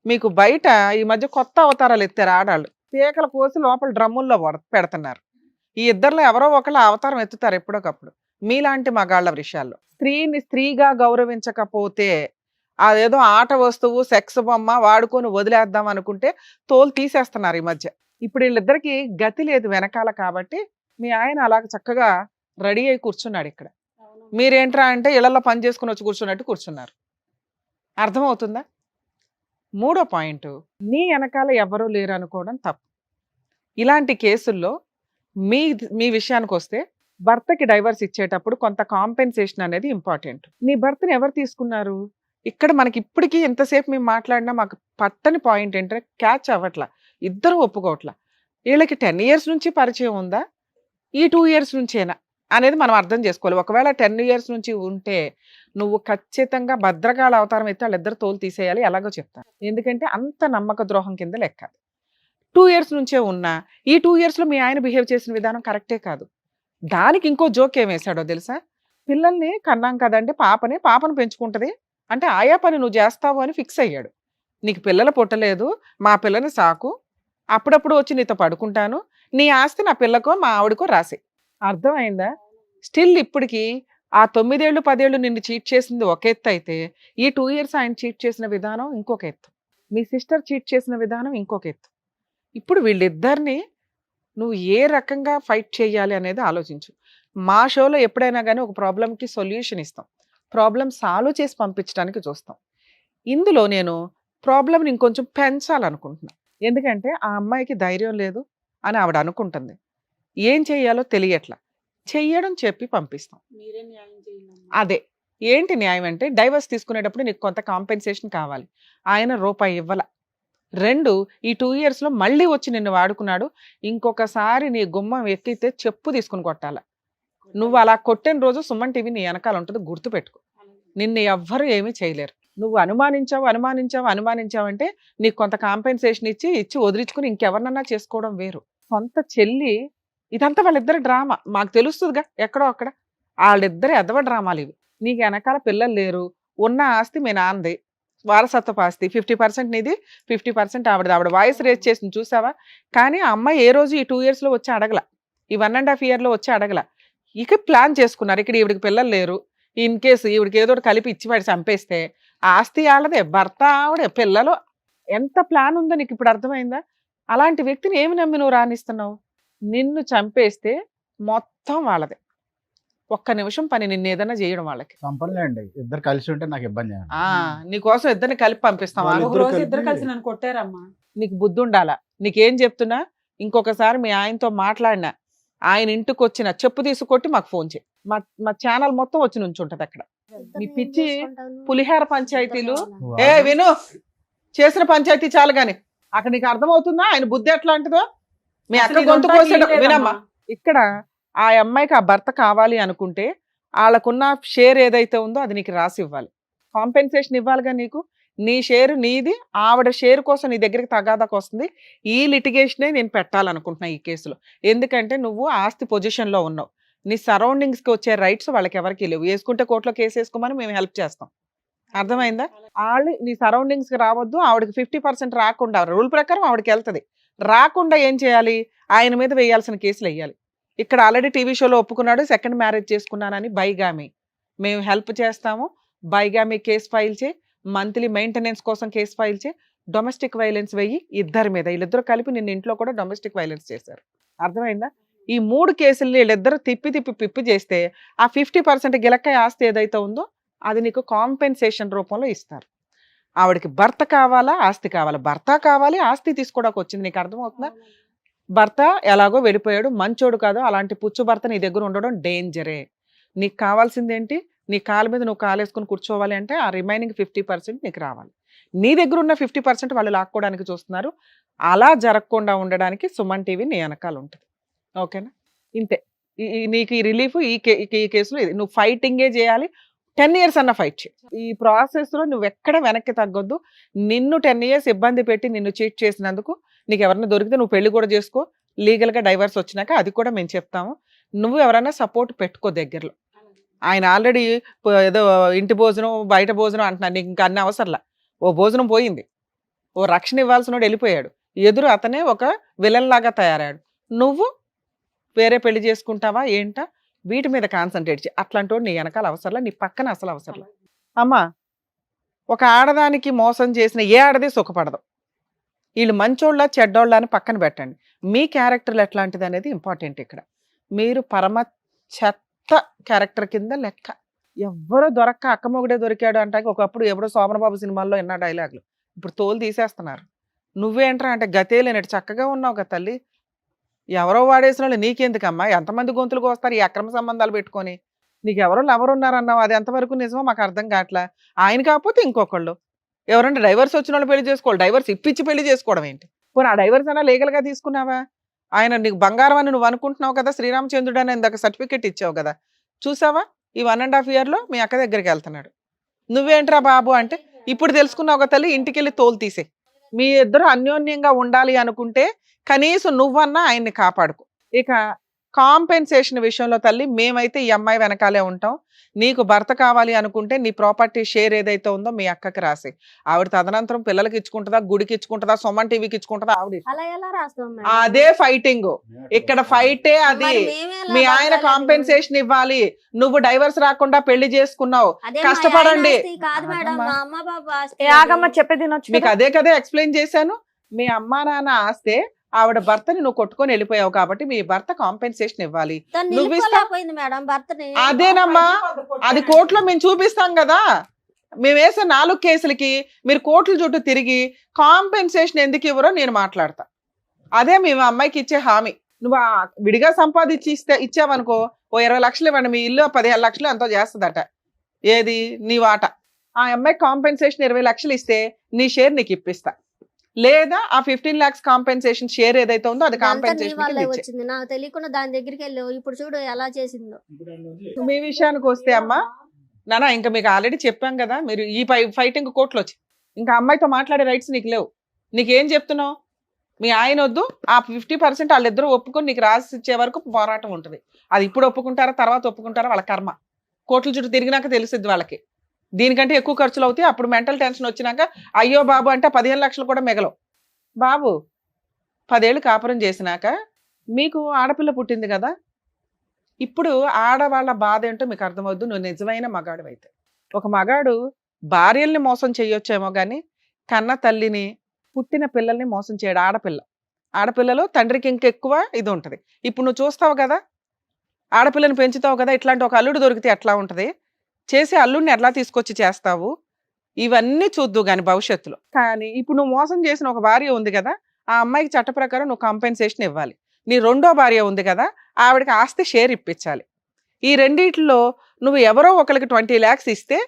మీకు బయట ఈ మధ్య కొత్త అవతారాలు ఎత్తారు ఆడాళ్ళు. పీకల కోసి లోపల డ్రమ్ముల్లో పెడుతున్నారు. ఈ ఇద్దరిలో ఎవరో ఒకళ్ళు అవతారం ఎత్తుతారు ఎప్పుడోకప్పుడు మీలాంటి మగాళ్ళ విషయాల్లో. స్త్రీని స్త్రీగా గౌరవించకపోతే అదేదో ఆట వస్తువు, సెక్స్ బొమ్మ వాడుకొని వదిలేద్దాం అనుకుంటే తోలు తీసేస్తున్నారు ఈ మధ్య. ఇప్పుడు వీళ్ళిద్దరికి గతి లేదు వెనకాల కాబట్టి మీ ఆయన అలాగ చక్కగా రెడీ అయి కూర్చున్నాడు ఇక్కడ. మీరేంట్రా అంటే ఇళ్లలో పని చేసుకుని వచ్చి కూర్చున్నట్టు కూర్చున్నారు. అర్థమవుతుందా? మూడో పాయింట్, నీ వెనకాల ఎవరూ లేరు అనుకోవడం తప్పు. ఇలాంటి కేసుల్లో మీ మీ విషయానికి వస్తే భర్తకి డైవర్స్ ఇచ్చేటప్పుడు కొంత కాంపెన్సేషన్ అనేది ఇంపార్టెంట్. నీ భర్తని ఎవరు తీసుకున్నారు? ఇక్కడ మనకి ఇప్పటికీ ఎంతసేపు మేము మాట్లాడినా మాకు పట్టని పాయింట్ ఏంటంటే క్యాచ్ అవ్వట్లా, ఇద్దరు ఒప్పుకోవట్లా. వీళ్ళకి 10 years నుంచి పరిచయం ఉందా, ఈ 2 years నుంచేనా అనేది మనం అర్థం చేసుకోవాలి. ఒకవేళ 10 years నుంచి ఉంటే నువ్వు ఖచ్చితంగా భద్రకాళ అవతారం అయితే వాళ్ళిద్దరు తోలు తీసేయాలి, ఎలాగో చెప్తాను. ఎందుకంటే అంత నమ్మక ద్రోహం కింద లెక్క. 2 years నుంచే ఉన్నా ఈ 2 yearsలో మీ ఆయన బిహేవ్ చేసిన విధానం కరెక్టే కాదు. దానికి ఇంకో జోక్ ఏం వేశాడో తెలుసా? పిల్లల్ని కన్నాం కదంటే పాపను పెంచుకుంటది అంటే ఆయా పని నువ్వు చేస్తావు అని ఫిక్స్ అయ్యాడు. నీకు పిల్లలు పుట్టలేదు, మా పిల్లని సాకు, అప్పుడప్పుడు వచ్చి నీతో పడుకుంటాను, నీ ఆస్తి నా పిల్లకో మా ఆవిడకో రాసి. అర్థమైందా? స్టిల్ ఇప్పటికి ఆ 9 ఏళ్ళు 10 ఏళ్ళు నిన్ను చీట్ చేసింది ఒక ఎత్తు అయితే, ఈ 2 years ఆయన చీట్ చేసిన విధానం ఇంకొక ఎత్తు, మీ సిస్టర్ చీట్ చేసిన విధానం ఇంకొక ఎత్తు. ఇప్పుడు వీళ్ళిద్దరిని నువ్వు ఏ రకంగా ఫైట్ చేయాలి అనేది ఆలోచించు. మా షోలో ఎప్పుడైనా కానీ ఒక ప్రాబ్లంకి సొల్యూషన్ ఇస్తాం, ప్రాబ్లం సాల్వ్ చేసి పంపించడానికి చూస్తాం. ఇందులో నేను ప్రాబ్లంని ఇంకొంచెం పెంచాలనుకుంటున్నాను. ఎందుకంటే ఆ అమ్మాయికి ధైర్యం లేదు అని ఆవిడ అనుకుంటుంది, ఏం చెయ్యాలో తెలియట్లా, చెయ్యడం చెప్పి పంపిస్తాం. అదే ఏంటి న్యాయం అంటే, డైవర్స్ తీసుకునేటప్పుడు నీకు కొంత కాంపెన్సేషన్ కావాలి. ఆయన రూపాయి ఇవ్వాల. 2, ఈ 2 yearsలో మళ్ళీ వచ్చి నిన్ను వాడుకున్నాడు, ఇంకొకసారి నీ గుమ్మం ఎక్కితే చెప్పు తీసుకుని కొట్టాల. నువ్వు అలా కొట్టిన రోజు సుమన్ టీవీ నీ వెనకాల ఉంటుంది, గుర్తుపెట్టుకో. నిన్ను ఎవ్వరు ఏమీ చేయలేరు. నువ్వు అనుమానించావంటే నీకు కొంత కాంపెన్సేషన్ ఇచ్చి వదిలించుకుని ఇంకెవరినన్నా చేసుకోవడం వేరు. సొంత చెల్లి, ఇదంతా వాళ్ళిద్దరు డ్రామా మాకు తెలుస్తుందిగా ఎక్కడో అక్కడ. వాళ్ళిద్దరు ఎదవ డ్రామాలు ఇవి. నీకు వెనకాల పిల్లలు లేరు, ఉన్న ఆస్తి మీ నాన్నది, వారసత్వపు ఆస్తి 50% నీది, 50% ఆవిడది. ఆవిడ వాయిస్ రేజ్ చేసింది చూసావా? కానీ ఆ అమ్మాయి ఏ రోజు ఈ 2 yearsలో వచ్చి అడగల, ఈ 1.5 yearలో వచ్చి అడగల. ఇక ప్లాన్ చేసుకున్నారు, ఇక్కడ ఈవిడికి పిల్లలు లేరు, ఇన్ కేసు ఈవిడికి ఏదో ఒకటి కలిపి ఇచ్చి వాడి చంపేస్తే ఆస్తి వాళ్ళదే, భర్త ఆవిడే, పిల్లలు. ఎంత ప్లాన్ ఉందో నీకు ఇప్పుడు అర్థమైందా? అలాంటి వ్యక్తిని ఏమి నమ్మి నువ్వు రాణిస్తున్నావు? నిన్ను చంపేస్తే మొత్తం వాళ్ళదే. ఒక్క నిమిషం పని నిన్ను ఏదైనా చేయడం వాళ్ళకి. సంపన్లేండి, ఇద్దరు కలిసి ఉంటే నాకు ఇబ్బంది. నీకోసం ఇద్దరిని కలిపి పంపిస్తాం. ఇద్దరు కలిసి నన్ను కొట్టారమ్మా. నీకు బుద్ధి ఉండాలా? నీకేం చెప్తున్నా, ఇంకొకసారి మీ ఆయనతో మాట్లాడినా, ఆయన ఇంటికి వచ్చిన చెప్పు తీసుకొట్టి మాకు ఫోన్ చేయి. మా ఛానల్ మొత్తం వచ్చి నుంచి ఉంటది అక్కడ. మీ పిచ్చి పులిహార పంచాయతీలు విను, చేసిన పంచాయతీ చాలు గాని అక్కడ నీకు అర్థమవుతుందా ఆయన బుద్ధి ఎట్లాంటిదో? మీ అక్క గొంతు కోసాడు వినమ్మా. ఇక్కడ ఆ అమ్మాయికి ఆ భర్త కావాలి అనుకుంటే వాళ్ళకున్న షేర్ ఏదైతే ఉందో అది నీకు రాసి ఇవ్వాలి, కాంపెన్సేషన్ ఇవ్వాలిగా. నీకు నీ షేరు నీది, ఆవిడ షేర్ కోసం నీ దగ్గరికి తగాదాకు వస్తుంది. ఈ లిటిగేషనే నేను పెట్టాలనుకుంటున్నా ఈ కేసులో. ఎందుకంటే నువ్వు ఆస్తి పొజిషన్లో ఉన్నావు, నీ సరౌండింగ్స్కి వచ్చే రైట్స్ వాళ్ళకి ఎవరికి లేవు. వేసుకుంటే కోర్టులో కేసు వేసుకోమని మేము హెల్ప్ చేస్తాం. అర్థమైందా? వాళ్ళు నీ సరౌండింగ్స్కి రావద్దు, ఆవిడకి 50% రాకుండా, రూల్ ప్రకారం ఆవిడకి వెళ్తుంది, రాకుండా ఏం చేయాలి? ఆయన మీద వేయాల్సిన కేసులు వేయాలి. ఇక్కడ ఆల్రెడీ టీవీ షోలో ఒప్పుకున్నాడు, సెకండ్ మ్యారేజ్ చేసుకున్నానని. బైగామి మేము హెల్ప్ చేస్తాము, బైగామి కేసు ఫైల్ చేయి, మంత్లీ మెయింటెనెన్స్ కోసం కేసు ఫైల్ చేయి, డొమెస్టిక్ వైలెన్స్ వెయ్యి ఇద్దరి మీద. వీళ్ళిద్దరూ కలిపి నిన్న ఇంట్లో కూడా డొమెస్టిక్ వైలెన్స్ చేశారు. అర్థమైందా? ఈ 3 కేసులు వీళ్ళిద్దరు తిప్పి చేస్తే ఆ 50% గిలక్కాయ ఆస్తి ఏదైతే ఉందో అది నీకు కాంపెన్సేషన్ రూపంలో ఇస్తారు. ఆవిడకి భర్త కావాలా, ఆస్తి కావాలా? భర్త కావాలి, ఆస్తి తీసుకోవడానికి వచ్చింది. నీకు అర్థమవుతుందా? భర్త ఎలాగో వెళ్ళిపోయాడు, మంచోడు కాదు, అలాంటి పుచ్చు భర్త నీ దగ్గర ఉండడం డేంజరే. నీకు కావాల్సింది ఏంటి? నీ కాళ్ళ మీద నువ్వు కాలేసుకుని కూర్చోవాలి అంటే ఆ రిమైనింగ్ 50% నీకు రావాలి. నీ దగ్గర ఉన్న 50% వాళ్ళు లాక్కోవడానికి చూస్తున్నారు. అలా జరగకుండా ఉండడానికి సుమన్ టీవీ నీ వెనకాల ఉంటుంది. ఓకేనా? ఇంతే. నీకు ఈ రిలీఫ్ ఈ కేసులో ఇది. నువ్వు ఫైటింగే చేయాలి, 10 years అన్న ఫైట్ చేయి. ఈ ప్రాసెస్లో నువ్వు ఎక్కడ వెనక్కి తగ్గొద్దు. నిన్ను 10 years ఇబ్బంది పెట్టి నిన్ను చీట్ చేసినందుకు నీకు ఎవరైనా దొరికితే నువ్వు పెళ్లి కూడా చేసుకో, లీగల్గా డైవర్స్ వచ్చినాక అది కూడా మేము చెప్తాము. నువ్వు ఎవరైనా సపోర్ట్ పెట్టుకో దగ్గరలో. ఆయన ఆల్రెడీ ఏదో ఇంటి భోజనం బయట భోజనం అంటున్నాను, నీకు ఇంకా అన్ని అవసరంలా. ఓ భోజనం పోయింది, ఓ రక్షణ ఇవ్వాల్సిన వెళ్ళిపోయాడు, ఎదురు అతనే ఒక విలన్ లాగా తయారాడు. నువ్వు వేరే పెళ్లి చేసుకుంటావా ఏంటా? వీటి మీద కాన్సన్ట్రేట్ చేయి. అట్లాంటి నీ వెనకాల అవసరంలా, నీ పక్కన అసలు అవసరంలా. అమ్మా, ఒక ఆడదానికి మోసం చేసిన ఏ ఆడది సుఖపడదు. వీళ్ళు మంచోళ్ళ చెడ్డోళ్ళ అని పక్కన పెట్టండి. మీ క్యారెక్టర్లు ఎట్లాంటిది అనేది ఇంపార్టెంట్. ఇక్కడ మీరు పరమ చెత్త క్యారెక్టర్ కింద లెక్క. ఎవ్వరూ దొరక్క అక్కమొగుడే దొరికాడు అంటే ఒకప్పుడు ఎవడో సోమనబాబు సినిమాల్లో ఎన్న డైలాగులు. ఇప్పుడు తోలు తీసేస్తున్నారు. నువ్వేంట్రా అంటే గతే లేనట్టు చక్కగా ఉన్నావు కదా తల్లి. ఎవరో వాడేసిన వాళ్ళు నీకెందుకమ్మా? ఎంతమంది గొంతులు కోస్తారు ఈ అక్రమ సంబంధాలు పెట్టుకొని? నీకు ఎవరో లవర్ ఉన్నారన్నావు, అది ఎంతవరకు నిజమో మాకు అర్థం కావట్లా. ఆయన కాకపోతే ఇంకొకళ్ళు ఎవరంటే డైవర్స్ వచ్చిన వాళ్ళు పెళ్లి చేసుకోవాలి, డైవర్స్ ఇప్పించి పెళ్లి చేసుకోవడం ఏంటి? పోనీ ఆ డైవర్స్ అయినా లీగల్గా తీసుకున్నావా? ఆయన నీకు బంగారం అని నువ్వు అనుకుంటున్నావు కదా, శ్రీరామచంద్రుడు అని ఇందాక సర్టిఫికెట్ ఇచ్చావు కదా, చూసావా? ఈ 1.5 yearలో మీ అక్క దగ్గరికి వెళ్తున్నాడు. నువ్వేంట్రా బాబు అంటే ఇప్పుడు తెలుసుకున్నావు కదా తల్లి, ఇంటికి వెళ్ళి తోలు తీసే. మీ ఇద్దరు అన్యోన్యంగా ఉండాలి అనుకుంటే కనీసం నువ్వన్నా ఆయన్ని కాపాడుకో. ఇక కాంపెన్సేషన్ విషయంలో తల్లి మేమైతే ఈ అమ్మాయి వెనకాలే ఉంటాం. నీకు భర్త కావాలి అనుకుంటే నీ ప్రాపర్టీ షేర్ ఏదైతే ఉందో మీ అక్కకి రాసి, ఆవిడ తదనంతరం పిల్లలకి ఇచ్చుకుంటుందా, గుడికి ఇచ్చుకుంటుందా, సుమన్ టీవీకి ఇచ్చుకుంటుందా, ఆవిడ అలా ఎలా రాస్తాం మేడం? అదే ఫైటింగ్. ఇక్కడ ఫైటే అది. మరి మేమే ఎలా మీ ఆయన బతకాలి? కాంపెన్సేషన్ ఇవ్వాలి. నువ్వు డైవర్స్ రాకుండా పెళ్లి చేసుకున్నావు, అదే మా కష్టపడండి. ఆయన ఆస్తి కాదు మేడం, మా అమ్మ బాబు ఆస్తి. ఏ ఆగమ్మ చెప్పేది వినొచ్చు మీకు కదా. అదే కదా ఎక్స్ప్లెయిన్ చేశాను. మీ అమ్మా నాన్న ఆస్తే ఆవిడ భర్తని నువ్వు కొట్టుకొని వెళ్ళిపోయావు కాబట్టి మీ భర్త కాంపెన్సేషన్ ఇవ్వాలి. తను నువ్వు నిలుపుకోలేకపోయింది మేడం భర్తని. అదేనమ్మా, అది కోర్టులో మేము చూపిస్తాం కదా. మేము వేసే 4 కేసులకి మీరు కోర్టుల చుట్టూ తిరిగి కాంపెన్సేషన్ ఎందుకు ఇవ్వరో నేను మాట్లాడతా. అదే మేము అమ్మాయికి ఇచ్చే హామీ. నువ్వు విడిగా సంపాదించి ఇచ్చావనుకో, ఓ 20 లక్షలు ఇవ్వండి, మీ ఇల్లు 15 లక్షలు ఎంతో చేస్తుందట. ఏది నీ వాట. ఆ అమ్మాయికి కాంపెన్సేషన్ 20 లక్షలు ఇస్తే నీ షేర్ నీకు ఇప్పిస్తా. లేదా ఆ 15 lakhs కాంపెన్సేషన్ షేర్ ఏదైతే ఉందో అది ఇదంతా నీ కాంపెన్సేషన్ వల్లే వచ్చింది, నాకు తెలియకుండా దాని దగ్గరికి వెళ్ళావు. ఇప్పుడు చూడు ఎలా చేసిందో. మీ విషయానికి వస్తే అమ్మా నానా, ఇంకా మీకు ఆల్రెడీ చెప్పాం కదా, మీరు ఈ ఫైటింగ్ కోర్టులో వచ్చి ఇంకా అమ్మాయితో మాట్లాడే రైట్స్ నీకు లేవు. నీకేం చెప్తున్నావు? మీ ఆయన వద్దు, ఆ 50% వాళ్ళిద్దరూ ఒప్పుకొని నీకు రాసి ఇచ్చే వరకు పోరాటం ఉంటుంది. అది ఇప్పుడు ఒప్పుకుంటారా తర్వాత ఒప్పుకుంటారా వాళ్ళ కర్మ. కోర్టుల చుట్టూ తిరిగినాక తెలుస్తుంది వాళ్ళకి. దీనికంటే ఎక్కువ ఖర్చులు అవుతాయి. అప్పుడు మెంటల్ టెన్షన్ వచ్చినాక అయ్యో బాబు అంటే 15 లక్షలు కూడా మిగలవు. బాబు 10 ఏళ్ళు కాపురం చేసినాక మీకు ఆడపిల్ల పుట్టింది కదా, ఇప్పుడు ఆడవాళ్ళ బాధ ఏంటో మీకు అర్థమవుద్దు. నువ్వు నిజమైన మగాడు అయితే. ఒక మగాడు భార్యల్ని మోసం చేయొచ్చేమో కానీ కన్న తల్లిని, పుట్టిన పిల్లల్ని మోసం చేయడు. ఆడపిల్లలు తండ్రికి ఇంకెక్కువ ఇది ఉంటుంది. ఇప్పుడు నువ్వు చూస్తావు కదా, ఆడపిల్లని పెంచుతావు కదా, ఇట్లాంటి ఒక అల్లుడు దొరికితే ఎట్లా ఉంటుంది, చేసే అల్లుడిని ఎట్లా తీసుకొచ్చి చేస్తావు, ఇవన్నీ చూద్దు కానీ భవిష్యత్తులో. కానీ ఇప్పుడు నువ్వు మోసం చేసిన ఒక భార్య ఉంది కదా, ఆ అమ్మాయికి చట్ట ప్రకారం నువ్వు కాంపెన్సేషన్ ఇవ్వాలి. నీ రెండో భార్య ఉంది కదా, ఆవిడకి ఆస్తి షేర్ ఇప్పించాలి. ఈ రెండిట్లో నువ్వు ఎవరో ఒకరికి 20 lakhs ఇస్తే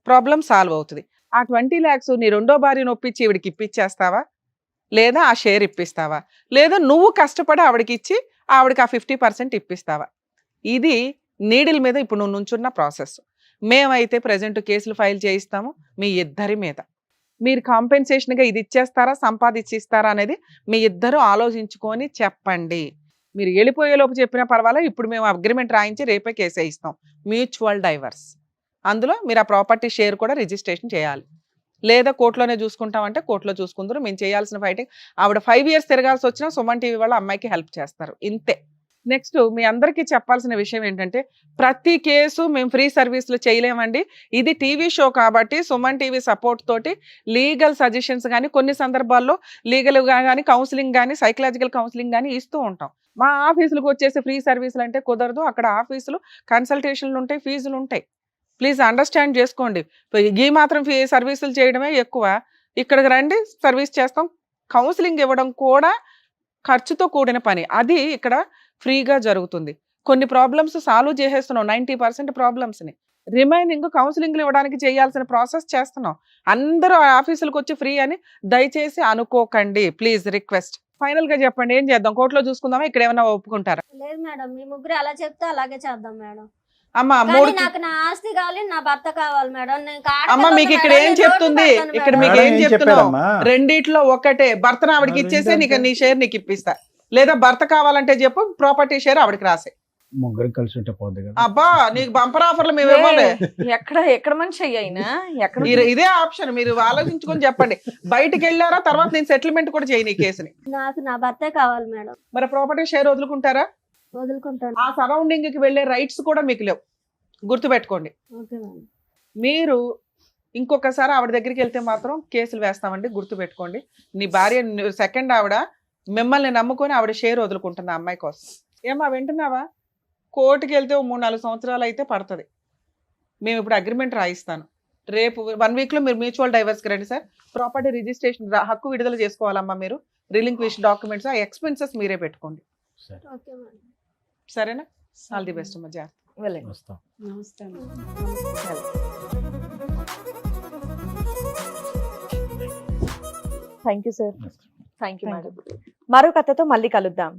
ప్రాబ్లం సాల్వ్ అవుతుంది. ఆ 20 lakhs నీ రెండో భార్యను ఒప్పించి ఈవిడికి ఇప్పించేస్తావా, లేదా ఆ షేర్ ఇప్పిస్తావా, లేదా నువ్వు కష్టపడి ఆవిడకి ఇచ్చి ఆవిడకి ఆ 50% ఇప్పిస్తావా? ఇది నీడిల్ మీద ఇప్పుడు నువ్వు నుంచున్న ప్రాసెస్. మేమైతే ప్రజెంట్ కేసులు ఫైల్ చేయిస్తాము మీ ఇద్దరి మీద. మీరు కాంపెన్సేషన్గా ఇది ఇచ్చేస్తారా, సంపాదించి ఇస్తారా అనేది మీ ఇద్దరు ఆలోచించుకొని చెప్పండి. మీరు వెళ్ళిపోయేలోపు చెప్పినా పర్వాలేదు, ఇప్పుడు మేము అగ్రిమెంట్ రాయించి రేపే కేసు వేయిస్తాం. Mutual divorce. అందులో మీరు ఆ ప్రాపర్టీ షేర్ కూడా రిజిస్ట్రేషన్ చేయాలి. లేదా కోర్టులోనే చూసుకుంటామంటే కోర్టులో చూసుకుందరు. మేము చేయాల్సిన ఫైటింగ్, ఆవిడ 5 years తిరగాల్సి వచ్చినా సుమన్ టీవీ వాళ్ళు అమ్మాయికి హెల్ప్ చేస్తారు, ఇంతే. నెక్స్ట్ మీ అందరికీ చెప్పాల్సిన విషయం ఏంటంటే, ప్రతి కేసు మేము ఫ్రీ సర్వీస్లు చేయలేమండి. ఇది టీవీ షో కాబట్టి సుమన్ టీవీ సపోర్ట్ తోటి లీగల్ సజెషన్స్ కానీ, కొన్ని సందర్భాల్లో లీగల్గా కానీ, కౌన్సిలింగ్ కానీ, సైకలాజికల్ కౌన్సిలింగ్ కానీ ఇస్తూ ఉంటాం. మా ఆఫీసులకు వచ్చేసి ఫ్రీ సర్వీసులు అంటే కుదరదు. అక్కడ ఆఫీసులు కన్సల్టేషన్లు ఉంటాయి, ఫీజులు ఉంటాయి. ప్లీజ్ అండర్స్టాండ్ చేసుకోండి. ఈ మాత్రం సర్వీసులు చేయడమే ఎక్కువ. ఇక్కడికి రండి, సర్వీస్ చేస్తాం. కౌన్సిలింగ్ ఇవ్వడం కూడా ఖర్చుతో కూడిన పని. అది ఇక్కడ ఫ్రీగా జరుగుతుంది. కొన్ని ప్రాబ్లమ్స్ సాల్వ్ చేసేస్తున్నాం, 90% ప్రాబ్లమ్స్ని. రిమైనింగ్ కౌన్సిలింగ్లు ఇవ్వడానికి చేయాల్సిన ప్రాసెస్ చేస్తున్నాం. అందరూ ఆఫీసులకు వచ్చి ఫ్రీ అని దయచేసి అనుకోకండి, ప్లీజ్ రిక్వెస్ట్. ఫైనల్ గా చెప్పండి, ఏం చేద్దాం? కోర్టులో చూసుకుందామా, ఇక్కడ ఏమైనా ఒప్పుకుంటారా? లేదు మేడం, మీ ముగ్గురు ఎలా చెప్తే అలాగే చేద్దాం మేడం. అమ్మా కానీ నాకు నా ఆస్తి కావాలి, నా భర్త కావాలి మేడం. నేను అమ్మ మీకు ఇక్కడ ఏం చెప్తుంది, ఇక్కడ మీకు ఏం చెప్తున్నావు? రెండిట్లో ఒకటే. భర్తను ఆవిడకి ఇచ్చేసి నీకు నీ షేర్ నీకు ఇప్పిస్తా, లేదా భర్త కావాలంటే చెప్పు, ప్రాపర్టీ షేర్ ఆవిడకి రాసే. ముగ్గురు కలిసి ఉంటే పోద్ది కదా. అబ్బా నీకు బంపర్ ఆఫర్లు మేము ఇవ్వాలి. ఎక్కడ మనిషి అయ్యినా ఎక్కడ ఇదే ఆప్షన్, మీరు ఆలోచించుకొని చెప్పండి. బయటికి వెళ్ళారా, తర్వాత నేను సెటిల్మెంట్ కూడా చేయను ఈ కేసుని. నాకు నా భర్తే కావాలి మేడం. మరి ప్రాపర్టీ షేర్ వదులుకుంటారా? వదులుకుంటాను. ఆ సరౌండింగ్ కి వెళ్ళే రైట్స్ కూడా మీకు లేవు, గుర్తుపెట్టుకోండి. Okay madam. మీరు ఇంకొకసారి ఆవిడ దగ్గరికి వెళ్తే మాత్రం కేసులు వేస్తామండి, గుర్తుపెట్టుకోండి. నీ భార్య సెకండ్ ఆవిడ మిమ్మల్ని నమ్ముకొని ఆవిడ షేర్ వదులుకుంటుంది ఆ అమ్మాయి కోసం. ఏమా వింటున్నావా? కోర్టుకి వెళ్తే 3-4 సంవత్సరాలు అయితే పడుతుంది. మేము ఇప్పుడు అగ్రిమెంట్ రాయిస్తాను, రేపు 1 week లో మీరు మ్యూచువల్ డైవర్స్కి రండి సార్. ప్రాపర్టీ రిజిస్ట్రేషన్ హక్కు విడుదల చేసుకోవాలమ్మా మీరు. రిలింక్విష్ డాక్యుమెంట్స్, ఆ ఎక్స్పెన్సెస్ మీరే పెట్టుకోండి. Okay madam. సరేనా? ఆల్ ది బెస్ట్ అమ్మా, జాగ్రత్త. వెళ్ళండి. వస్తాం. నమస్తే అమ్మా. Thank you sir. Thank you madam. మరో కథతో మళ్ళీ కలుద్దాం.